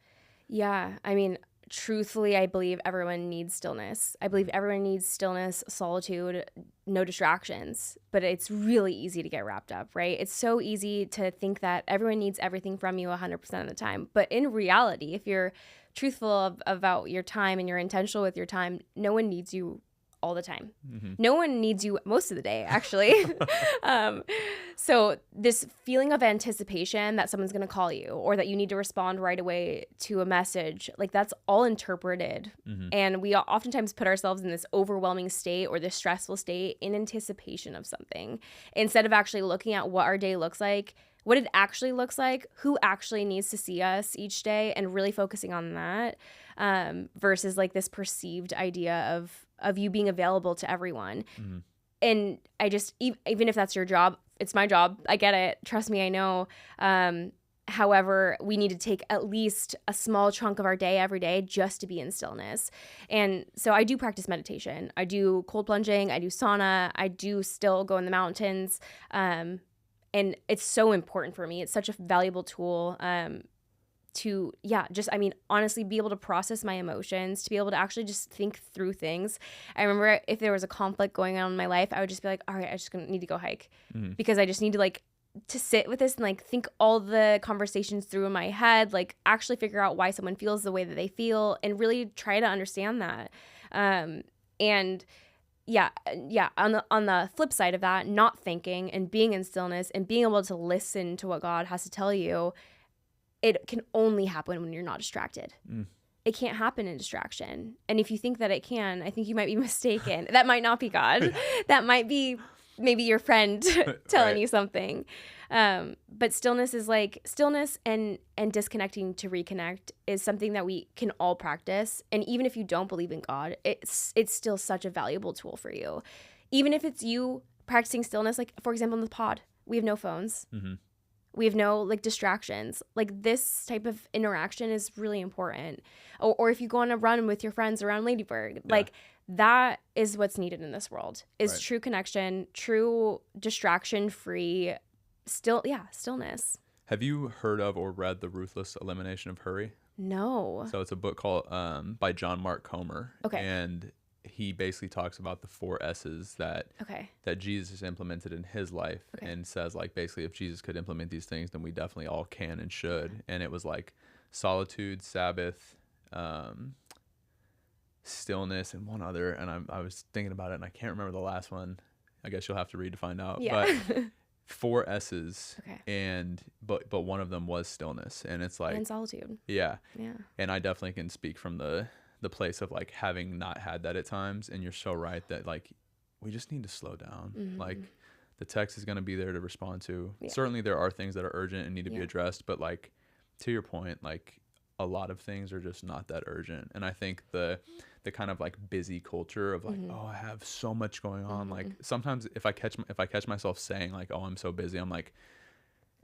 Yeah. I mean, truthfully, I believe everyone needs stillness. I believe everyone needs stillness, solitude, no distractions. But it's really easy to get wrapped up, right? It's so easy to think that everyone needs everything from you 100% of the time. But in reality, if you're truthful about your time and you're intentional with your time, no one needs you all the time. Mm-hmm. No one needs you most of the day, actually. So this feeling of anticipation that someone's going to call you or that you need to respond right away to a message, like that's all interpreted. Mm-hmm. And we oftentimes put ourselves in this overwhelming state or this stressful state in anticipation of something instead of actually looking at what our day looks like, what it actually looks like, who actually needs to see us each day, and really focusing on that versus like this perceived idea of you being available to everyone. Mm-hmm. And I just, even if that's your job, it's my job. I get it. Trust me, I know. However, we need to take at least a small chunk of our day every day just to be in stillness. And so I do practice meditation. I do cold plunging. I do sauna. I do still go in the mountains. And it's so important for me. It's such a valuable tool to, honestly be able to process my emotions, to be able to actually just think through things. I remember if there was a conflict going on in my life, I would just be like, all right, I just need to go hike because I just need to to sit with this and like think all the conversations through in my head, like actually figure out why someone feels the way that they feel and really try to understand that. On the flip side of that, not thinking and being in stillness and being able to listen to what God has to tell you, it can only happen when you're not distracted. It can't happen in distraction. And if you think that it can, I think you might be mistaken. That might not be God. That might be maybe your friend telling you something. But stillness is like stillness and disconnecting to reconnect is something that we can all practice. And even if you don't believe in God, it's still such a valuable tool for you. Even if it's you practicing stillness, like for example, in the pod, we have no phones. Mm-hmm. We have no like distractions. Like this type of interaction is really important. Or if you go on a run with your friends around Ladybird, like that is what's needed in this world is true connection, true distraction-free, stillness. Have you heard of or read The Ruthless Elimination of Hurry? No. So it's a book called by John Mark Comer. Okay. And he basically talks about the 4 S's that Jesus implemented in his life and says like basically if Jesus could implement these things, then we definitely all can and should. And it was like solitude, Sabbath, stillness, and one other. And I was thinking about it and I can't remember the last one. I guess you'll have to read to find out. Yeah. But 4 S's but one of them was stillness. And it's like, and solitude. Yeah. And I definitely can speak from the place of like having not had that at times. And you're so right that like we just need to slow down. Mm-hmm. Like the text is going to be there to respond to. Certainly there are things that are urgent and need to be addressed, but like to your point, like a lot of things are just not that urgent. And I think the kind of like busy culture of like, oh, I have so much going on. Like sometimes if I catch myself saying like, oh, I'm so busy, I'm like,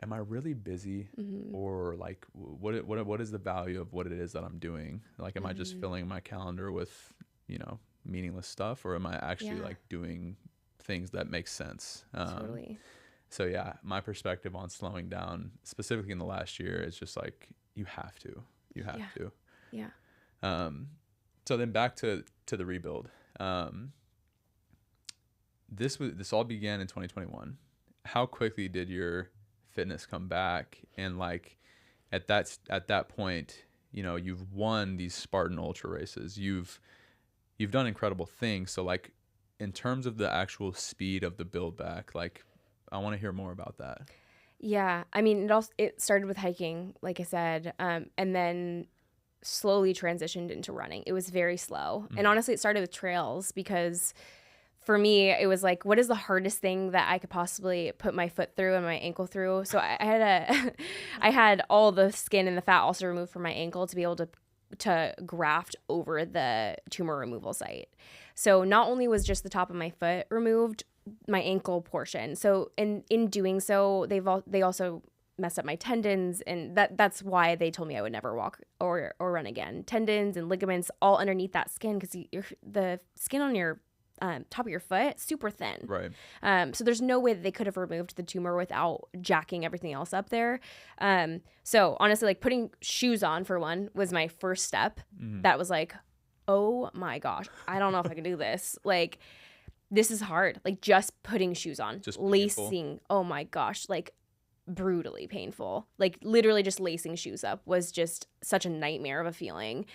am I really busy? Or like what is the value of what it is that I'm doing? Like, am I just filling my calendar with, meaningless stuff, or am I actually like doing things that make sense? Totally. So yeah, my perspective on slowing down specifically in the last year is just like, you have to. Yeah. So then back to the rebuild. This all began in 2021. How quickly did your fitness come back? And like at that point, you've won these Spartan ultra races. You've done incredible things. So like in terms of the actual speed of the build back, like I want to hear more about that. Yeah, I mean, it started with hiking, like I said, and then slowly transitioned into running. It was very slow. And honestly, it started with trails because for me, it was like, what is the hardest thing that I could possibly put my foot through and my ankle through? So I had all the skin and the fat also removed from my ankle to be able to graft over the tumor removal site. So not only was just the top of my foot removed, my ankle portion. So in doing so, they also messed up my tendons, and that's why they told me I would never walk or run again. Tendons and ligaments all underneath that skin, because the skin on your top of your foot, super thin. Right. So there's no way that they could have removed the tumor without jacking everything else up there. So honestly, like putting shoes on, for one, was my first step. That was like, oh my gosh, I don't know if I can do this. Like, this is hard. Like, just putting shoes on, just lacing. Painful. Oh my gosh, like brutally painful. Like, literally just lacing shoes up was just such a nightmare of a feeling.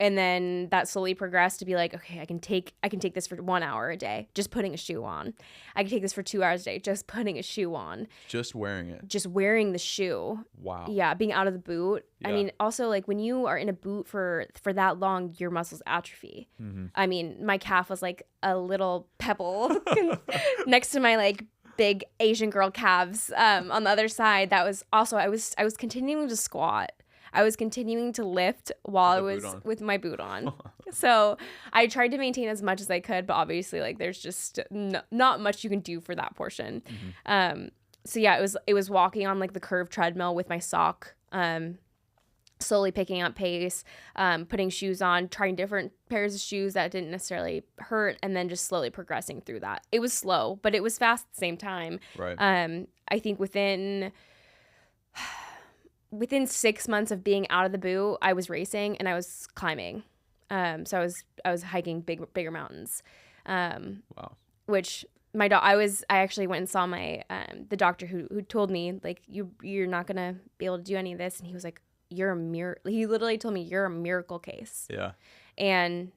And then that slowly progressed to be like, okay, I can take this for 1 hour a day, just putting a shoe on. I can take this for 2 hours a day, just putting a shoe on. Just wearing it. Just wearing the shoe. Wow. Yeah, being out of the boot. Yeah. I mean, also, like, when you are in a boot for that long, your muscles atrophy. I mean, my calf was like a little pebble next to my like big Asian girl calves on the other side. That was also, I was continuing to squat. I was continuing to lift while I was with my boot on. So I tried to maintain as much as I could, but obviously, like, there's just not much you can do for that portion. So yeah, it was walking on like the curved treadmill with my sock, slowly picking up pace, putting shoes on, trying different pairs of shoes that didn't necessarily hurt, and then just slowly progressing through that. It was slow, but it was fast at the same time. Right. I think within 6 months of being out of the boot, I was racing and I was climbing. So I was hiking bigger mountains. Wow. Which I actually went and saw my the doctor who told me, like, you're not gonna be able to do any of this, and he was like, you're a miracle. He literally told me, you're a miracle case. Yeah. And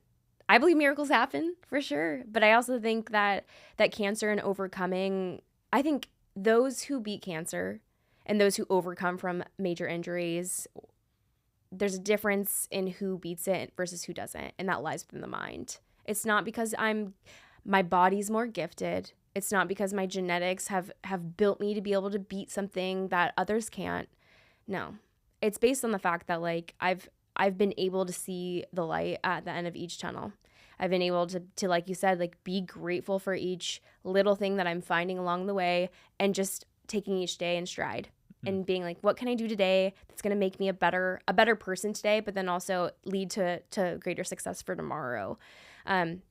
I believe miracles happen for sure, but I also think that cancer and overcoming, I think those who beat cancer and those who overcome from major injuries, there's a difference in who beats it versus who doesn't, and that lies within the mind. It's not because my body's more gifted. It's not because my genetics have built me to be able to beat something that others can't. No. It's based on the fact that, like, I've been able to see the light at the end of each tunnel. I've been able to, like you said, like, be grateful for each little thing that I'm finding along the way, and just taking each day in stride. And being like, what can I do today that's going to make me a better person today, but then also lead to greater success for tomorrow. And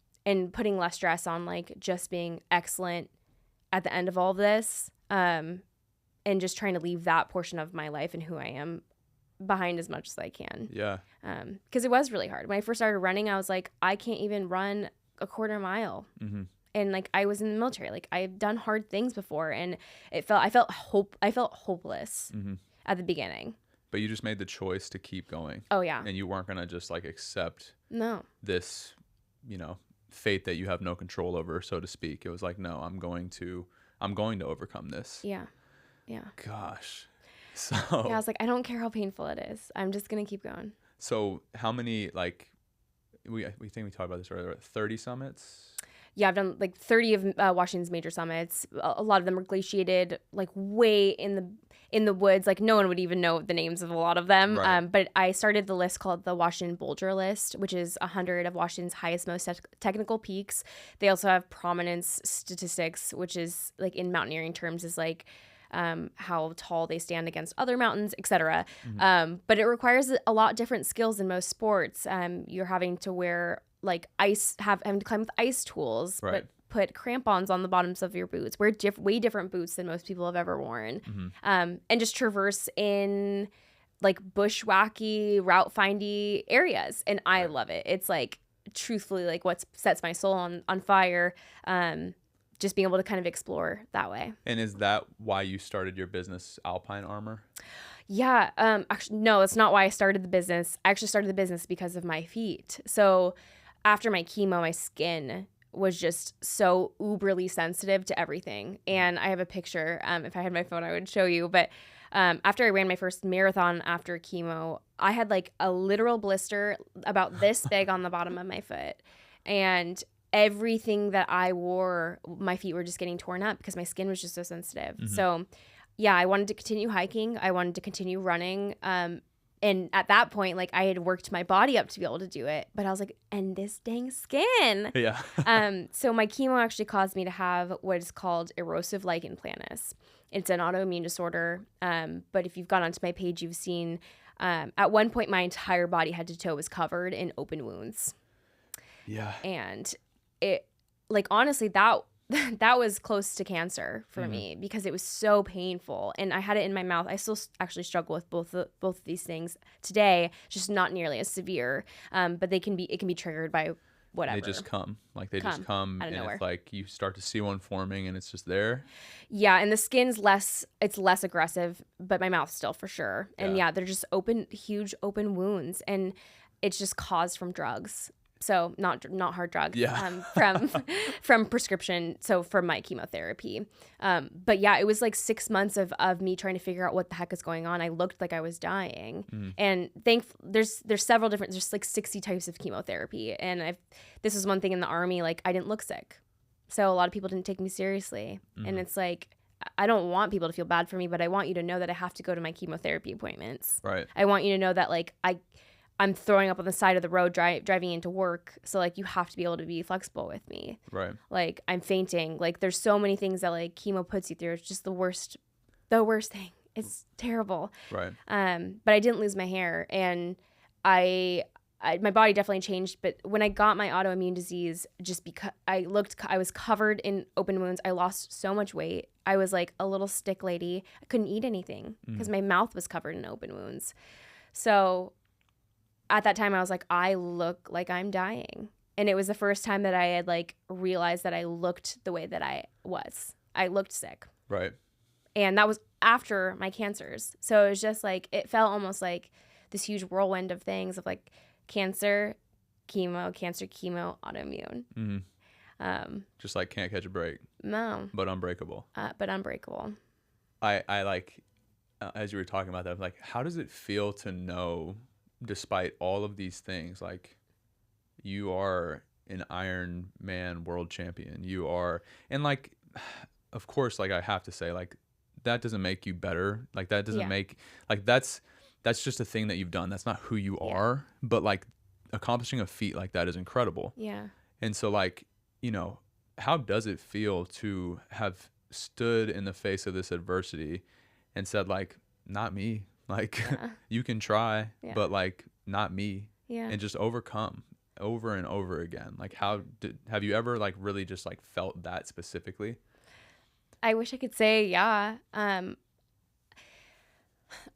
putting less stress on, like, just being excellent at the end of all of this, and just trying to leave that portion of my life and who I am behind as much as I can. Yeah. Because it was really hard. When I first started running, I was like, I can't even run a quarter mile. And, like, I was in the military. Like, I've done hard things before, and I felt hopeless at the beginning. But you just made the choice to keep going. Oh yeah. And you weren't gonna just, like, accept this, fate that you have no control over, so to speak. It was like, no, I'm going to overcome this. Yeah. Yeah. Gosh. So yeah, I was like, I don't care how painful it is. I'm just gonna keep going. So how many, like, we think we talked about this earlier, 30 summits? Yeah, I've done like 30 of Washington's major summits. A lot of them are glaciated, like, way in the woods. Like, no one would even know the names of a lot of them. Right. But I started the list called the Washington Boulder List, which is 100 of Washington's highest, most technical peaks. They also have prominence statistics, which is, like, in mountaineering terms, is like how tall they stand against other mountains, etc. But it requires a lot different skills than most sports. You're having to wear, like, having to climb with ice tools, right, but put crampons on the bottoms of your boots, wear way different boots than most people have ever worn, and just traverse in, like, bushwhacky, route-findy areas. And I love it. It's, like, truthfully, like, what sets my soul on fire, just being able to kind of explore that way. And is that why you started your business, Alpine Armor? Yeah. Actually, no, that's not why I started the business. I actually started the business because of my feet. So after my chemo, my skin was just so uberly sensitive to everything. And I have a picture. If I had my phone, I would show you. But after I ran my first marathon after chemo, I had, like, a literal blister about this big on the bottom of my foot. And everything that I wore, my feet were just getting torn up because my skin was just so sensitive. So yeah, I wanted to continue hiking. I wanted to continue running. And And at that point, like I had worked my body up to be able to do it, but I was like, and this dang skin. Yeah. So my chemo actually caused me to have what is called erosive lichen planus. It's an autoimmune disorder. But if you've gone onto my page, you've seen at one point my entire body head to toe was covered in open wounds. Yeah. And it, like, honestly, that was close to cancer for me because it was so painful, and I had it in my mouth. I still actually struggle with both of these things today, just not nearly as severe. But it can be triggered by whatever. They just come out of nowhere. It's like you start to see one forming and it's just there. Yeah, and the skin's less aggressive, but my mouth still for sure. And yeah, they're just huge open wounds, and it's just caused from drugs. So not hard drugs, from prescription. So from my chemotherapy. But yeah, it was like 6 months of me trying to figure out what the heck is going on. I looked like I was dying, and there's several different, there's like 60 types of chemotherapy. And this was one thing in the Army, like I didn't look sick. So a lot of people didn't take me seriously. And it's like, I don't want people to feel bad for me, but I want you to know that I have to go to my chemotherapy appointments. Right. I want you to know that like I'm throwing up on the side of the road driving into work. So, like, you have to be able to be flexible with me. Right. Like, I'm fainting. Like, there's so many things that, like, chemo puts you through. It's just the worst thing. It's terrible. Right. But I didn't lose my hair. And my body definitely changed. But when I got my autoimmune disease, just because I was covered in open wounds. I lost so much weight. I was, like, a little stick lady. I couldn't eat anything because my mouth was covered in open wounds. So at that time, I was like, I look like I'm dying. And it was the first time that I had like realized that I looked the way that I was. I looked sick. Right. And that was after my cancers. So it was just like, it felt almost like this huge whirlwind of things of like cancer, chemo, autoimmune. Just like can't catch a break. No. But unbreakable. I like, as you were talking about that, I'm like, how does it feel to know, despite all of these things, like you are an Ironman world champion, you are, and like, of course, like I have to say, like that doesn't make you better. Like that doesn't make, like that's just a thing that you've done. That's not who you are, but like accomplishing a feat like that is incredible. Yeah. And so like, you know, how does it feel to have stood in the face of this adversity and said like, not me. Like you can try, but like not me. Yeah. And just overcome over and over again. Like have you ever like really just like felt that specifically? I wish I could say, yeah.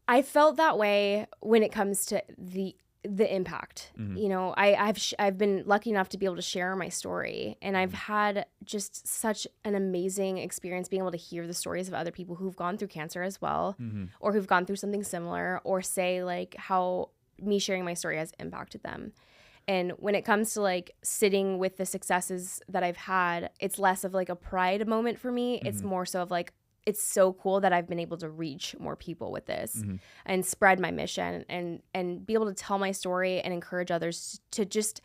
I felt that way when it comes to the impact. You know, I've been lucky enough to be able to share my story, and I've had just such an amazing experience being able to hear the stories of other people who've gone through cancer as well, or who've gone through something similar, or say like how me sharing my story has impacted them. And when it comes to like sitting with the successes that I've had, it's less of like a pride moment for me. It's more so of like, it's so cool that I've been able to reach more people with this and spread my mission and be able to tell my story and encourage others to just,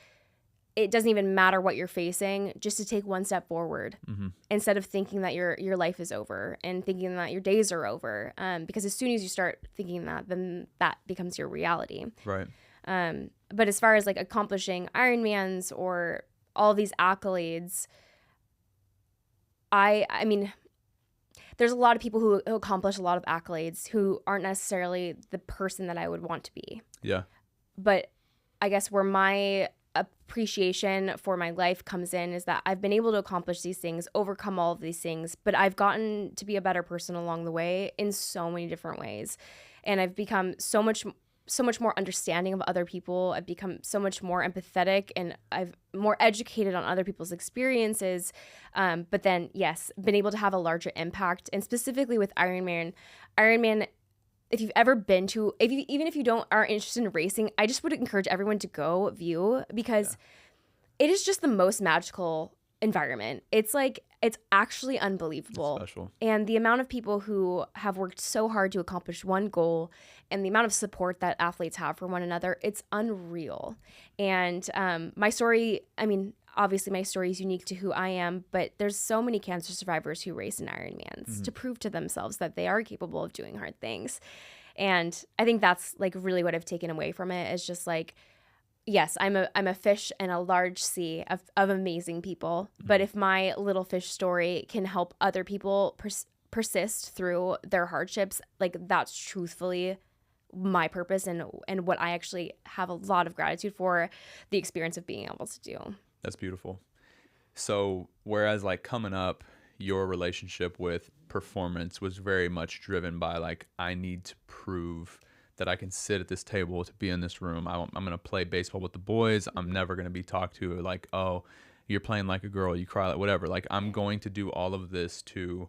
it doesn't even matter what you're facing, just to take one step forward instead of thinking that your life is over and thinking that your days are over. Because as soon as you start thinking that, then that becomes your reality. Right. But as far as like accomplishing Ironmans or all these accolades, I mean, there's a lot of people who accomplish a lot of accolades who aren't necessarily the person that I would want to be. Yeah. But I guess where my appreciation for my life comes in is that I've been able to accomplish these things, overcome all of these things, but I've gotten to be a better person along the way in so many different ways. And I've become so much more understanding of other people. I've become so much more empathetic, and I've more educated on other people's experiences. But then, yes, been able to have a larger impact. And specifically with Ironman, if you've ever been to, even if you aren't interested in racing, I just would encourage everyone to go view, because it is just the most magical environment. It's actually unbelievable. It's special. And the amount of people who have worked so hard to accomplish one goal and the amount of support that athletes have for one another, it's unreal. And my story, I mean, obviously my story is unique to who I am, but there's so many cancer survivors who race in Ironmans to prove to themselves that they are capable of doing hard things. And I think that's like really what I've taken away from it, is just like, yes, I'm a fish in a large sea of amazing people. But if my little fish story can help other people persist through their hardships, like that's truthfully my purpose and what I actually have a lot of gratitude for the experience of being able to do. That's beautiful. So whereas like coming up, your relationship with performance was very much driven by like, I need to prove that I can sit at this table, to be in this room. I'm going to play baseball with the boys. I'm never going to be talked to like, oh, you're playing like a girl, you cry, like whatever. Like I'm going to do all of this to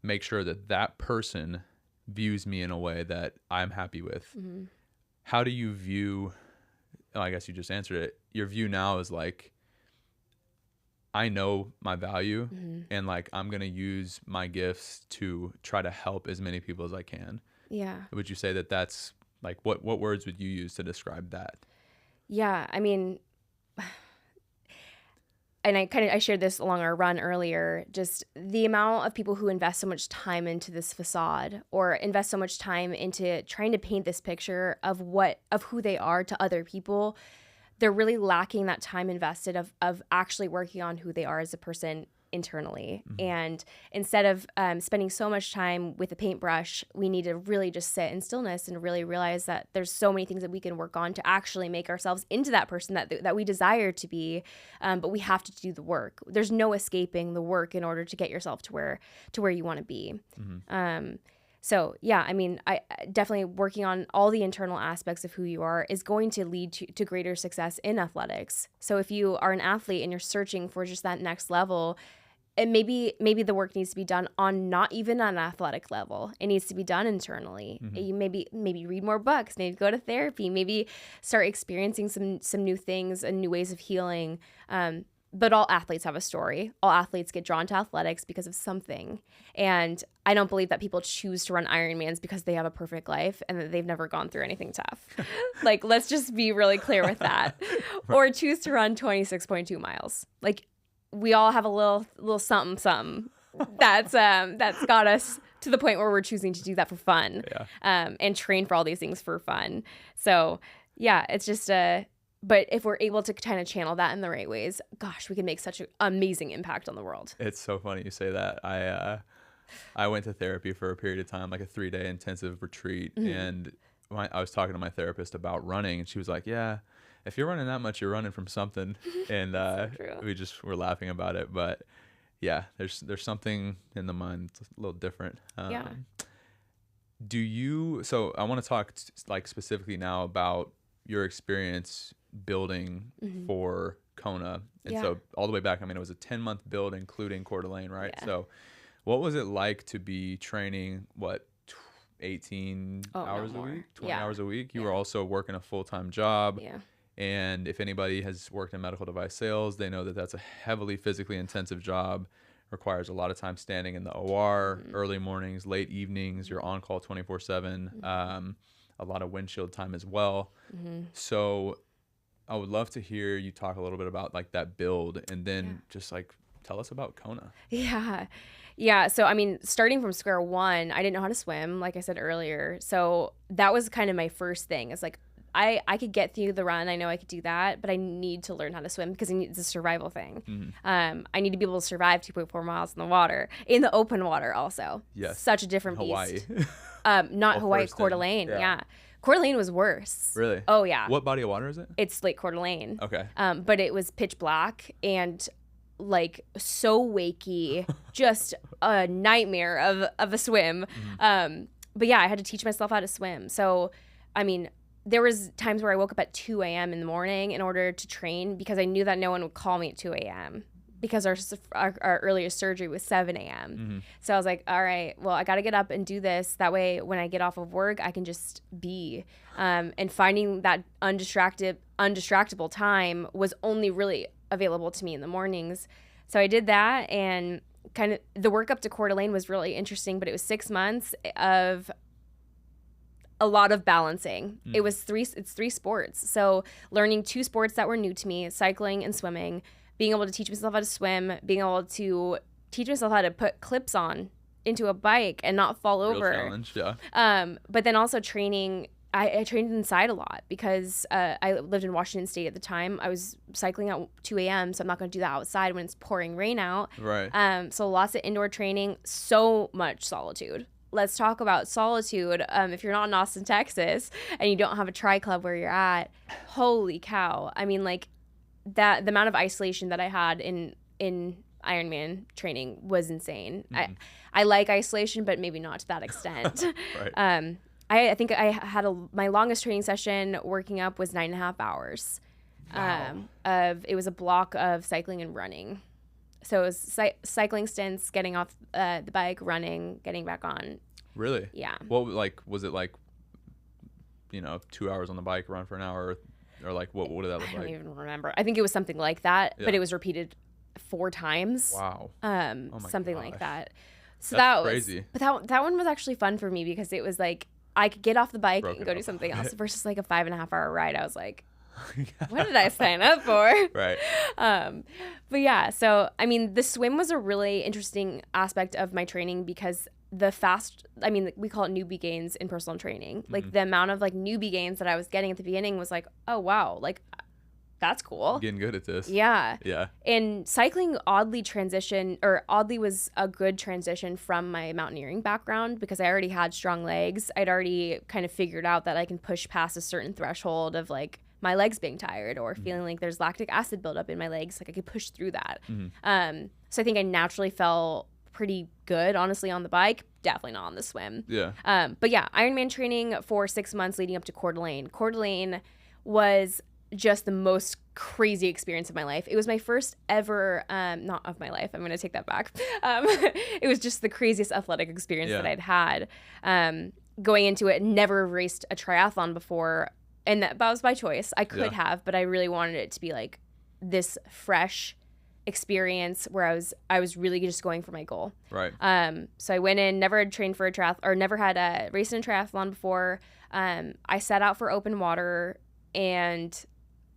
make sure that that person views me in a way that I'm happy with. Mm-hmm. How do you view, oh, I guess you just answered it. Your view now is like, I know my value and like, I'm going to use my gifts to try to help as many people as I can. Yeah. Would you say that that's like, what words would you use to describe that? Yeah. I mean, and I shared this along our run earlier, just the amount of people who invest so much time into this facade or invest so much time into trying to paint this picture of who they are to other people. They're really lacking that time invested of actually working on who they are as a person internally. Mm-hmm. And instead of spending so much time with a paintbrush, we need to really just sit in stillness and really realize that there's so many things that we can work on to actually make ourselves into that person that we desire to be. But we have to do the work. There's no escaping the work in order to get yourself to where you want to be. Mm-hmm. So yeah, I mean, I definitely working on all the internal aspects of who you are is going to lead to greater success in athletics. So if you are an athlete and you're searching for just that next level, and maybe the work needs to be done on not even an athletic level. It needs to be done internally. Mm-hmm. You maybe read more books, maybe go to therapy, maybe start experiencing some new things and new ways of healing. But all athletes have a story. All athletes get drawn to athletics because of something. And I don't believe that people choose to run Ironmans because they have a perfect life and that they've never gone through anything tough. Like, let's just be really clear with that. Or choose to run 26.2 miles. Like, we all have a little something that's got us to the point where we're choosing to do that for fun. Yeah. And train for all these things for fun. So, yeah, it's just but if we're able to kind of channel that in the right ways, gosh, we can make such an amazing impact on the world. It's so funny you say that. I went to therapy for a period of time, like a 3-day intensive retreat. Mm-hmm. And I was talking to my therapist about running, and she was like, yeah, if you're running that much, you're running from something. And so we just were laughing about it. But yeah, there's something in the mind that's a little different. Yeah. So I want to talk like specifically now about your experience building for Kona. And so all the way back, I mean, it was a 10-month build, including Coeur d'Alene, right? Yeah. So what was it like to be training, 18 hours a week, 20 hours a week? You were also working a full-time job. Yeah. And if anybody has worked in medical device sales, they know that that's a heavily physically intensive job. Requires a lot of time standing in the OR, early mornings, late evenings. You're on call 24/7. A lot of windshield time as well. Mm-hmm. So I would love to hear you talk a little bit about like that build, and then just like tell us about Kona. Yeah. So, I mean, starting from square one, I didn't know how to swim, like I said earlier. So that was kind of my first thing. It's like, I could get through the run. I know I could do that, but I need to learn how to swim because it's a survival thing. Mm-hmm. I need to be able to survive 2.4 miles in the water, in the open water also. Yes. Such a different beast. Not Hawaii, Coeur d'Alene. Yeah. Coeur d'Alene was worse. Really? Oh, yeah. What body of water is it? It's Lake Coeur d'Alene. Okay. But it was pitch black and like so wakey, just a nightmare of a swim. Mm-hmm. But yeah, I had to teach myself how to swim. So, I mean, there was times where I woke up at 2 a.m. in the morning in order to train because I knew that no one would call me at 2 a.m. because our earliest surgery was 7 a.m. Mm-hmm. So I was like, all right, well, I got to get up and do this. That way, when I get off of work, I can just be. And finding that undistractable time was only really available to me in the mornings. So I did that, and kind of the work up to Coeur d'Alene was really interesting, but it was 6 months of a lot of balancing. It's 3 sports. So learning 2 sports that were new to me, cycling and swimming, being able to teach myself how to swim, being able to teach myself how to put clips on into a bike and not fall Real over. challenge, yeah. But then also training, I trained inside a lot because I lived in Washington State at the time. I was cycling at 2 a.m., so I'm not going to do that outside when it's pouring rain out. Right. So lots of indoor training, so much solitude. Let's talk about solitude. If you're not in Austin, Texas, and you don't have a tri club where you're at, holy cow. I mean, like, the amount of isolation that I had in Ironman training was insane. Mm-hmm. I like isolation, but maybe not to that extent. Right. I think I had my longest training session working up was 9.5 hours. Wow. It was a block of cycling and running. So it was cycling stints, getting off the bike, running, getting back on. Really? Yeah. What, like, was it like, 2 hours on the bike, run for an hour, or like what did that look like? I don't even remember. I think it was something like that, but it was repeated 4 times. Wow. Something like that. So that's crazy. But that one was actually fun for me because it was like I could get off the bike and go do something else versus like a 5.5 hour ride. I was like, what did I sign up for? Right. But yeah, so I mean, the swim was a really interesting aspect of my training because we call it newbie gains in personal training. Mm-hmm. Like the amount of like newbie gains that I was getting at the beginning was like, oh wow, like that's cool. Getting good at this. Yeah. Yeah. And cycling oddly was a good transition from my mountaineering background because I already had strong legs. I'd already kind of figured out that I can push past a certain threshold of like my legs being tired or feeling like there's lactic acid buildup in my legs. Like I could push through that. Mm-hmm. So I think I naturally felt pretty good, honestly, on the bike. Definitely not on the swim. Yeah. But yeah, Ironman training for 6 months leading up to Coeur d'Alene. Coeur d'Alene was just the most crazy experience of my life. It was my first ever, not of my life, I'm going to take that back. It was just the craziest athletic experience that I'd had. Going into it, never raced a triathlon before, and that was by choice. I could have, but I really wanted it to be like this fresh experience where I was really just going for my goal. Right. So I went in, never had trained for a triathlon, or never had a race in a triathlon before. I set out for open water, and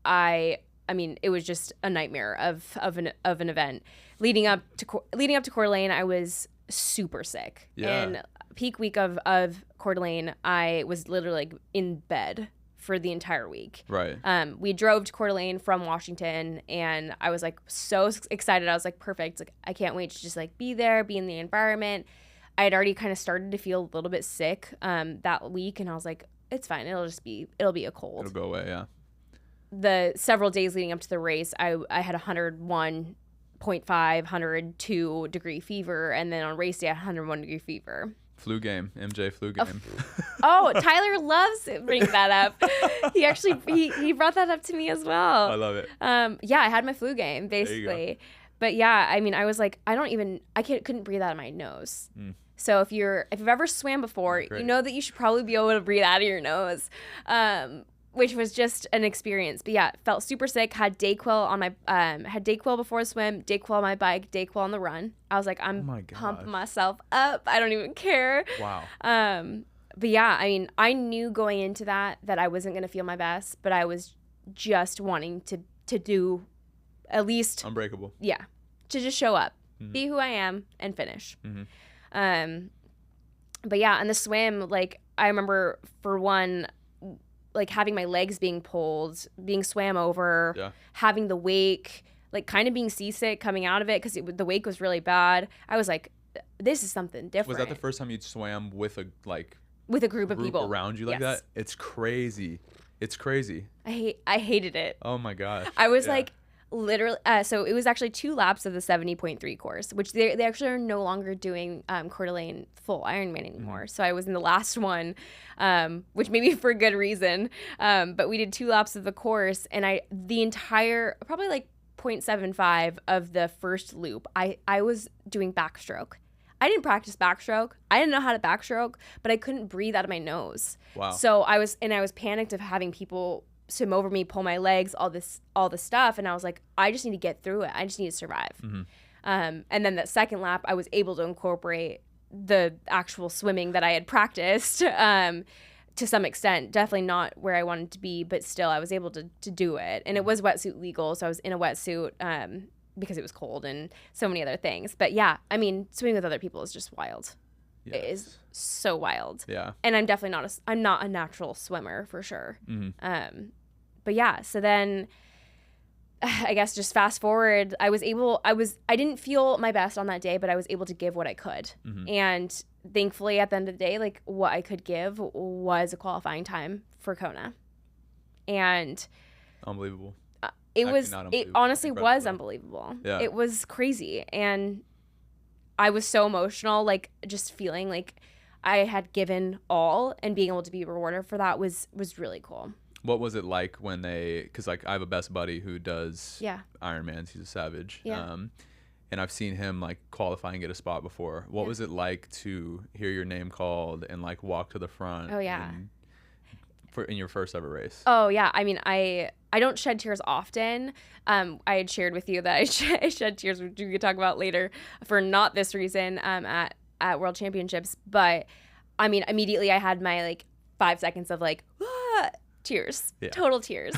I mean, it was just a nightmare of an event. Leading up to Coeur d'Alene, I was super sick. Yeah. And peak week of Coeur d'Alene, I was literally like in bed for the entire week. Right. We drove to Coeur d'Alene from Washington, and I was like so excited. I was like, perfect. Like, I can't wait to just like be there, be in the environment. I had already kind of started to feel a little bit sick that week, and I was like, it's fine. It'll be a cold. It'll go away. Yeah. The several days leading up to the race, I had 101.5, 102 degree fever, and then on race day I had 101 degree fever. Flu game, MJ flu game. Oh, Tyler loves bringing that up. He actually he brought that up to me as well. I love it. Yeah, I had my flu game basically, but yeah, I mean, I was like, couldn't breathe out of my nose. Mm. So if you've ever swam before, you know that you should probably be able to breathe out of your nose. Which was just an experience. But yeah, felt super sick, had Dayquil on my had Dayquil before the swim, Dayquil on my bike, Dayquil on the run. I was like, I'm pumping myself up. I don't even care. Wow. But yeah, I mean, I knew going into that I wasn't going to feel my best, but I was just wanting to do at least Unbreakable. Yeah. To just show up, be who I am, and finish. Mm-hmm. But yeah, and the swim, like I remember for one, like having my legs being pulled, being swam over, having the wake, like kind of being seasick coming out of it because the wake was really bad. I was like, this is something different. Was that the first time you'd swam with a group of people around you like that? It's crazy. It's crazy. I hated it. Oh my gosh. I was like, literally, so it was actually 2 laps of the 70.3 course, which they actually are no longer doing Coeur d'Alene full Ironman anymore. So I was in the last one, which maybe for good reason. But we did 2 laps of the course, and the entire probably like 0.75 of the first loop, I was doing backstroke. I didn't practice backstroke. I didn't know how to backstroke, but I couldn't breathe out of my nose. Wow. So I was panicked of having people swim over me, pull my legs, all this stuff, and I was like, I just need to get through it. I just need to survive. Mm-hmm. And then that second lap, I was able to incorporate the actual swimming that I had practiced to some extent. Definitely not where I wanted to be, but still, I was able to do it. And it was wetsuit legal, so I was in a wetsuit because it was cold and so many other things. But yeah, I mean, swimming with other people is just wild. Yes. It is so wild. Yeah. And I'm definitely I'm not a natural swimmer for sure. Mm-hmm. But yeah, so then I guess just fast forward, I didn't feel my best on that day, but I was able to give what I could. Mm-hmm. And thankfully at the end of the day, like what I could give was a qualifying time for Kona. And Unbelievable. It honestly Incredible. was unbelievable. Yeah. It was crazy. And I was so emotional, like just feeling like I had given all, and being able to be rewarded for that was really cool. What was it like when because like I have a best buddy who does Ironmans. He's a savage. Yeah. And I've seen him like qualify and get a spot before. What was it like to hear your name called and like walk to the front? Oh yeah. In your first ever race. Oh yeah. I mean, I don't shed tears often. I had shared with you that I shed tears, which we could talk about later, for not this reason at World Championships. But I mean, immediately I had my like 5 seconds of like tears, total tears.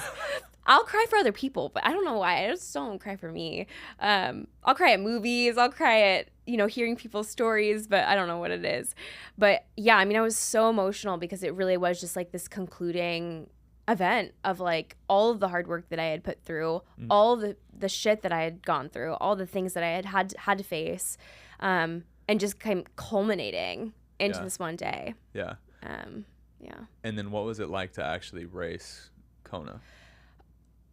I'll cry for other people, but I don't know why. I just don't cry for me. I'll cry at movies. I'll cry at, hearing people's stories, but I don't know what it is. But yeah, I mean, I was so emotional because it really was just like this concluding event of like all of the hard work that I had put through, all the shit that I had gone through, all the things that I had to face, and just kind of culminating into this one day. Yeah. Yeah. And then what was it like to actually race Kona?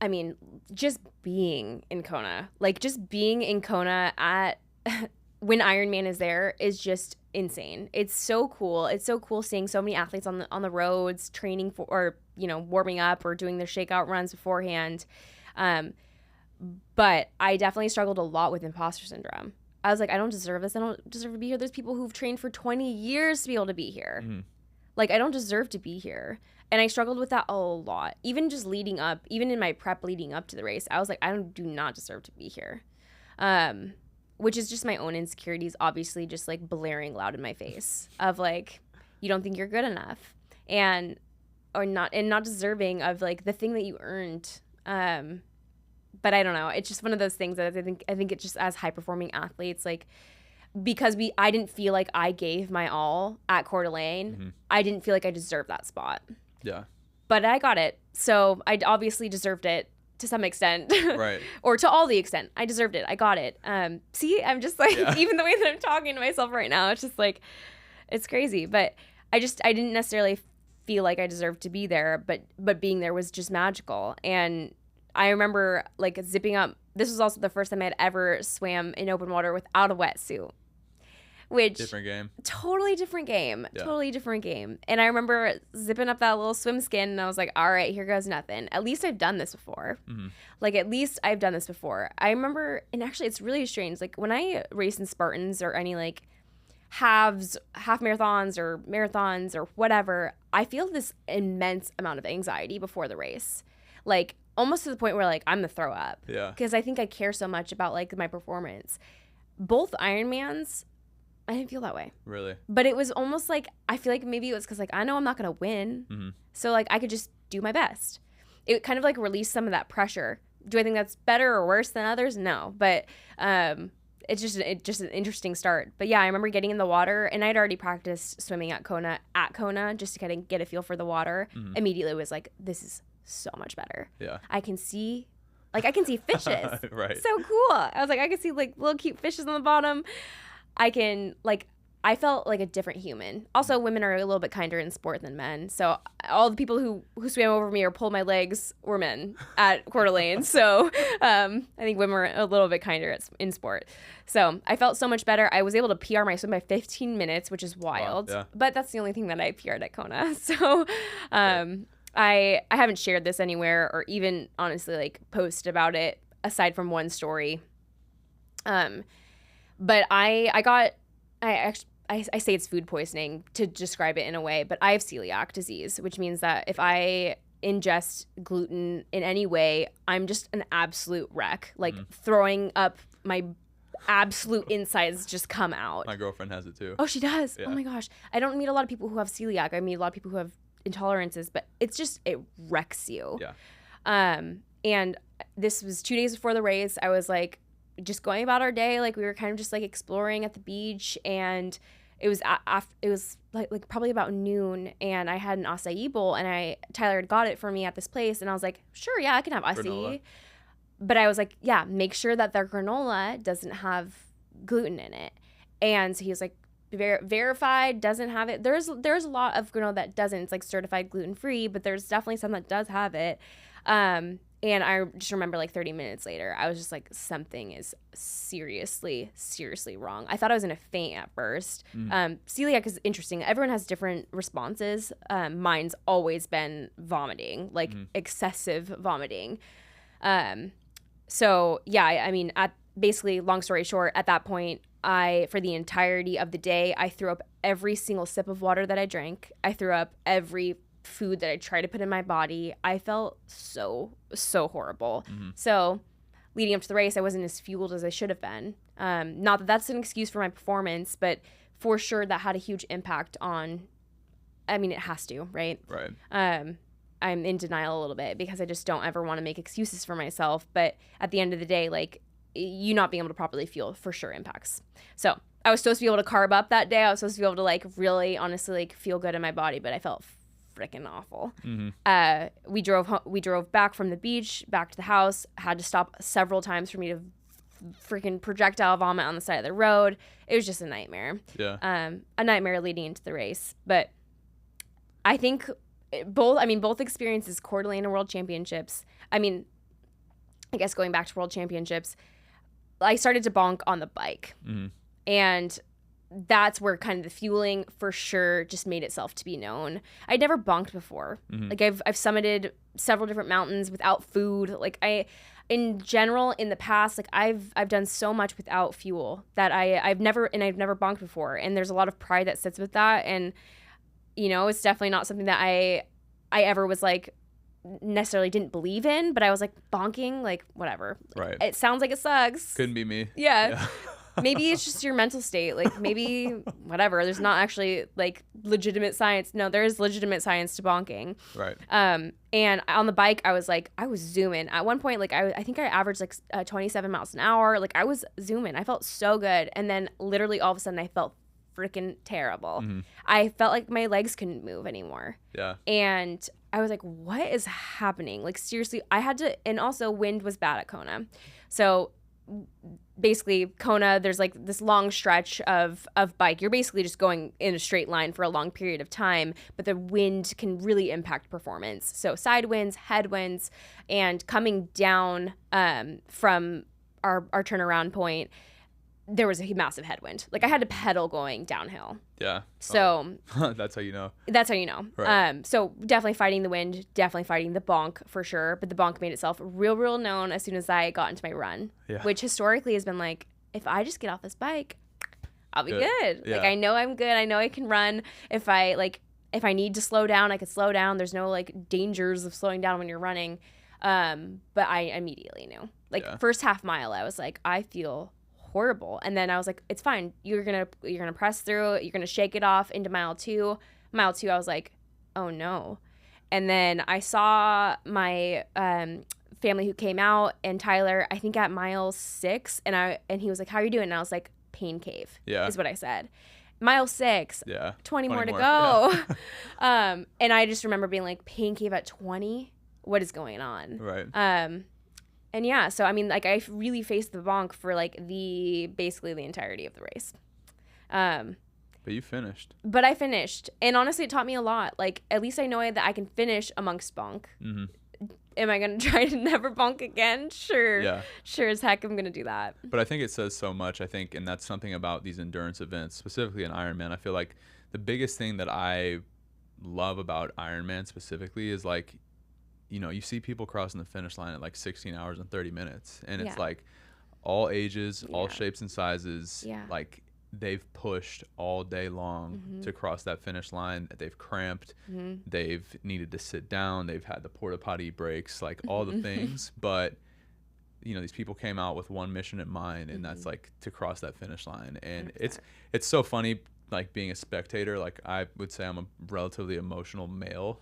I mean, just being in Kona, when Ironman is there is just insane. It's so cool. It's so cool seeing so many athletes on the roads training for, or, warming up or doing their shakeout runs beforehand. But I definitely struggled a lot with imposter syndrome. I was like, I don't deserve this. I don't deserve to be here. There's people who've trained for 20 years to be able to be here. Mm-hmm. Like, I don't deserve to be here. And I struggled with that a lot. Even just leading up, even in my prep leading up to the race, I was like, I do not deserve to be here. Which is just my own insecurities, obviously, just like blaring loud in my face of like, you don't think you're good enough, and not deserving of like the thing that you earned. But I don't know. It's just one of those things that I think it's just as high performing athletes, like, because I didn't feel like I gave my all at Coeur d'Alene. I didn't feel like I deserved that spot. Yeah. But I got it. So I obviously deserved it to some extent. Right. Or to all the extent. I deserved it. I got it. See, I'm just like, even the way that I'm talking to myself right now, it's just like, it's crazy. But I didn't necessarily feel like I deserved to be there, but being there was just magical. And I remember like zipping up. This was also the first time I had ever swam in open water without a wetsuit. Which different game. Totally different game. Yeah. Totally different game. And I remember zipping up that little swim skin, and I was like, all right, here goes nothing. At least I've done this before. Like, at least I've done this before. I remember, and actually it's really strange, like when I race in Spartans or any like half marathons or marathons or whatever, I feel this immense amount of anxiety before the race. Like almost to the point where like I'm gonna throw up. Yeah. Because I think I care so much about like my performance. Both Ironmans, I didn't feel that way. Really? But it was almost like, I feel like maybe it was because like I know I'm not going to win. So like I could just do my best. It kind of like released some of that pressure. Do I think that's better or worse than others? No. But it's just an interesting start. But yeah, I remember getting in the water, and I'd already practiced swimming at Kona just to kind of get a feel for the water. Immediately was like, this is so much better. Yeah. I can see fishes. Right. So cool. I was like, I can see like little cute fishes on the bottom. I felt like a different human. Also, women are a little bit kinder in sport than men. So all the people who swam over me or pulled my legs were men at Coeur d'Alene. So I think women are a little bit kinder in sport. So I felt so much better. I was able to PR my swim by 15 minutes, which is wild. Wow, yeah. But that's the only thing that I PR'd at Kona. So I haven't shared this anywhere or even honestly like posted about it aside from one story. But I say it's food poisoning to describe it in a way, but I have celiac disease, which means that if I ingest gluten in any way, I'm just an absolute wreck. Like throwing up, my absolute insides just come out. My girlfriend has it too. Oh, she does? Yeah. Oh my gosh. I don't meet a lot of people who have celiac. I meet a lot of people who have intolerances, but it wrecks you. Yeah. And this was 2 days before the race. I was like, just going about our day. Like we were kind of just like exploring at the beach, and it was like probably about noon, and I had an acai bowl, and Tyler had got it for me at this place, and I was like, sure, yeah, I can have acai. Granola. But I was like, yeah, make sure that their granola doesn't have gluten in it. And so he was like, verified, doesn't have it. There's a lot of granola that doesn't. It's like certified gluten-free, but there's definitely some that does have it. And I just remember like 30 minutes later, I was just like, something is seriously wrong. I thought I was in a faint at first. Celiac is interesting. Everyone has different responses. Mine's always been vomiting, like excessive vomiting. So yeah, I mean, basically, long story short, at that point, for the entirety of the day, I threw up every single sip of water that I drank. I threw up every food that I tried to put in my body. I felt so horrible. So leading up to the race, I wasn't as fueled as I should have been. Not that that's an excuse for my performance, but for sure that had a huge impact on, I mean, it has to, right? Right. I'm in denial a little bit because I just don't ever want to make excuses for myself. But at the end of the day, like, you not being able to properly fuel for sure impacts. So I was supposed to be able to carb up that day. I was supposed to be able to like really honestly like feel good in my body, but I felt freaking awful. We drove back from the beach back to the house, had to stop several times for me to freaking projectile vomit on the side of the road. It was just a nightmare. Yeah. A nightmare leading into the race. But I think both experiences, Coeur d'Alene and World Championships. I mean, I guess going back to World Championships, I started to bonk on the bike. And that's where kind of the fueling for sure just made itself to be known. I'd never bonked before. Like I've summited several different mountains without food. Like in general, in the past, like I've done so much without fuel that I've never bonked before. And there's a lot of pride that sits with that. And, you know, it's definitely not something that I ever was like, necessarily didn't believe in, but I was like, bonking, like whatever. Right. It sounds like it sucks. Couldn't be me. Yeah. Maybe it's just your mental state. Like maybe whatever. There's not actually like legitimate science. No, there is legitimate science to bonking. Right. And on the bike, I was zooming. At one point, like I think I averaged like 27 miles an hour. Like I was zooming. I felt so good. And then literally all of a sudden I felt freaking terrible. I felt like my legs couldn't move anymore. Yeah. And I was like, what is happening? Like, seriously, I had to, and also wind was bad at Kona. So basically Kona, there's like this long stretch of bike. You're basically just going in a straight line for a long period of time, but the wind can really impact performance. So side winds, headwinds, and coming down from our turnaround point, there was a massive headwind. Like I had to pedal going downhill. Yeah. So that's how you know. That's how you know. Right. So definitely fighting the wind, definitely fighting the bonk for sure. But the bonk made itself real known as soon as I got into my run, which historically has been like, if I just get off this bike, I'll be good. Yeah. Like I know I'm good. I know I can run. If I need to slow down, I could slow down. There's no like dangers of slowing down when you're running. But I immediately knew. Like first half mile, I was like, I feel horrible. And then I was like, it's fine. You're gonna press through. You're gonna shake it off into mile two. Mile two, I was like, oh no. And then I saw my family who came out, and Tyler, I think at mile 6, and he was like, how are you doing? And I was like, pain cave. Yeah, is what I said. Mile 6. Yeah. 20 more to go. Yeah. And I just remember being like, pain cave at 20. What is going on? Right. And yeah, so I mean, like I really faced the bonk for like basically the entirety of the race. But you finished. But I finished, and honestly, it taught me a lot. Like at least I know that I can finish amongst bonk. Am I gonna try to never bonk again? Sure. Yeah. Sure as heck, I'm gonna do that. But I think it says so much. I think, and that's something about these endurance events, specifically in Ironman. I feel like the biggest thing that I love about Ironman specifically is like, you know, you see people crossing the finish line at like 16 hours and 30 minutes. And it's like all ages, all shapes and sizes. Yeah. Like they've pushed all day long to cross that finish line. They've cramped. They've needed to sit down. They've had the porta potty breaks, like all the things. But, you know, these people came out with one mission in mind, and that's like to cross that finish line. And it's so funny, like being a spectator. Like I would say I'm a relatively emotional male.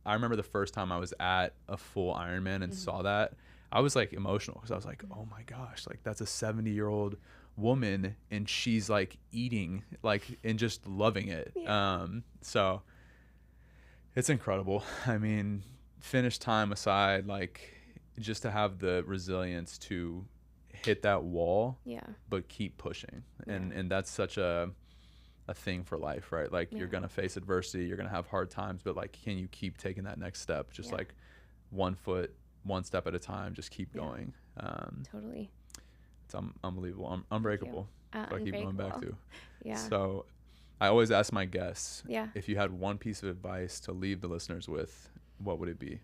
I remember the first time I was at a full Ironman and saw that, I was like emotional because I was like, oh my gosh, like that's a 70-year-old woman and she's like eating like and just loving it. Yeah. So it's incredible. I mean, finish time aside, like just to have the resilience to hit that wall, Yeah. but keep pushing. And Yeah. and that's such a thing for life, right? Like Yeah. you're gonna face adversity, you're gonna have hard times, but like can you keep taking that next step? Just Yeah. like 1 foot, one step at a time, just keep Yeah. going. Totally. It's unbelievable. Unbreakable. So I keep going back to. Yeah. So I always ask my guests, Yeah. if you had one piece of advice to leave the listeners with, what would it be?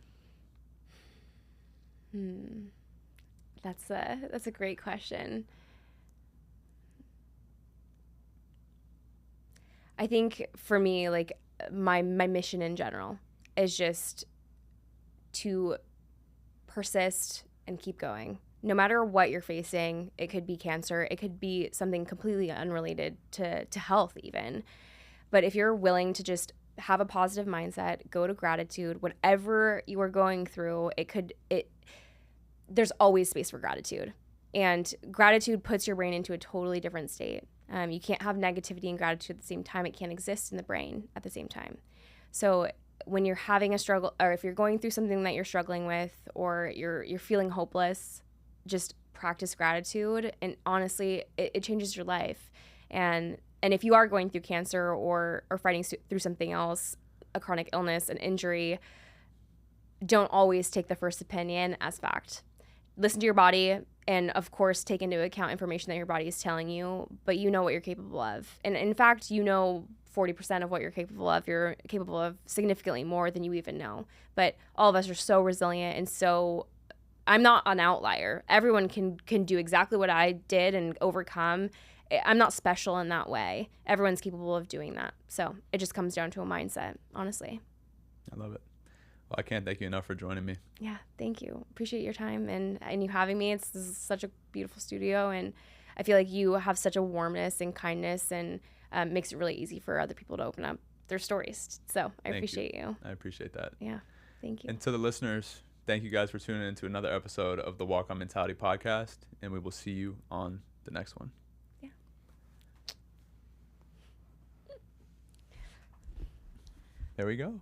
That's a great question. I think for me, like my mission in general is just to persist and keep going. No matter what you're facing, it could be cancer, it could be something completely unrelated to health even. But if you're willing to just have a positive mindset, go to gratitude, whatever you are going through, there's always space for gratitude. And gratitude puts your brain into a totally different state. You can't have negativity and gratitude at the same time. It can't exist in the brain at the same time. So when you're having a struggle, or if you're going through something that you're struggling with, or you're feeling hopeless, just practice gratitude. And honestly, it changes your life. And if you are going through cancer or fighting through something else, a chronic illness, an injury, don't always take the first opinion as fact. Listen to your body, and of course take into account information that your body is telling you, but you know what you're capable of. And in fact, you know 40% of what you're capable of. You're capable of significantly more than you even know. But all of us are so resilient, and so I'm not an outlier. Everyone can do exactly what I did and overcome. I'm not special in that way. Everyone's capable of doing that. So it just comes down to a mindset, honestly. I love it. Well, I can't thank you enough for joining me. Yeah, thank you. Appreciate your time and you having me. This is such a beautiful studio, and I feel like you have such a warmness and kindness, and makes it really easy for other people to open up their stories. So I appreciate you. I appreciate that. Yeah, thank you. And to the listeners, thank you guys for tuning in to another episode of the Walk On Mentality podcast, and we will see you on the next one. Yeah. There we go.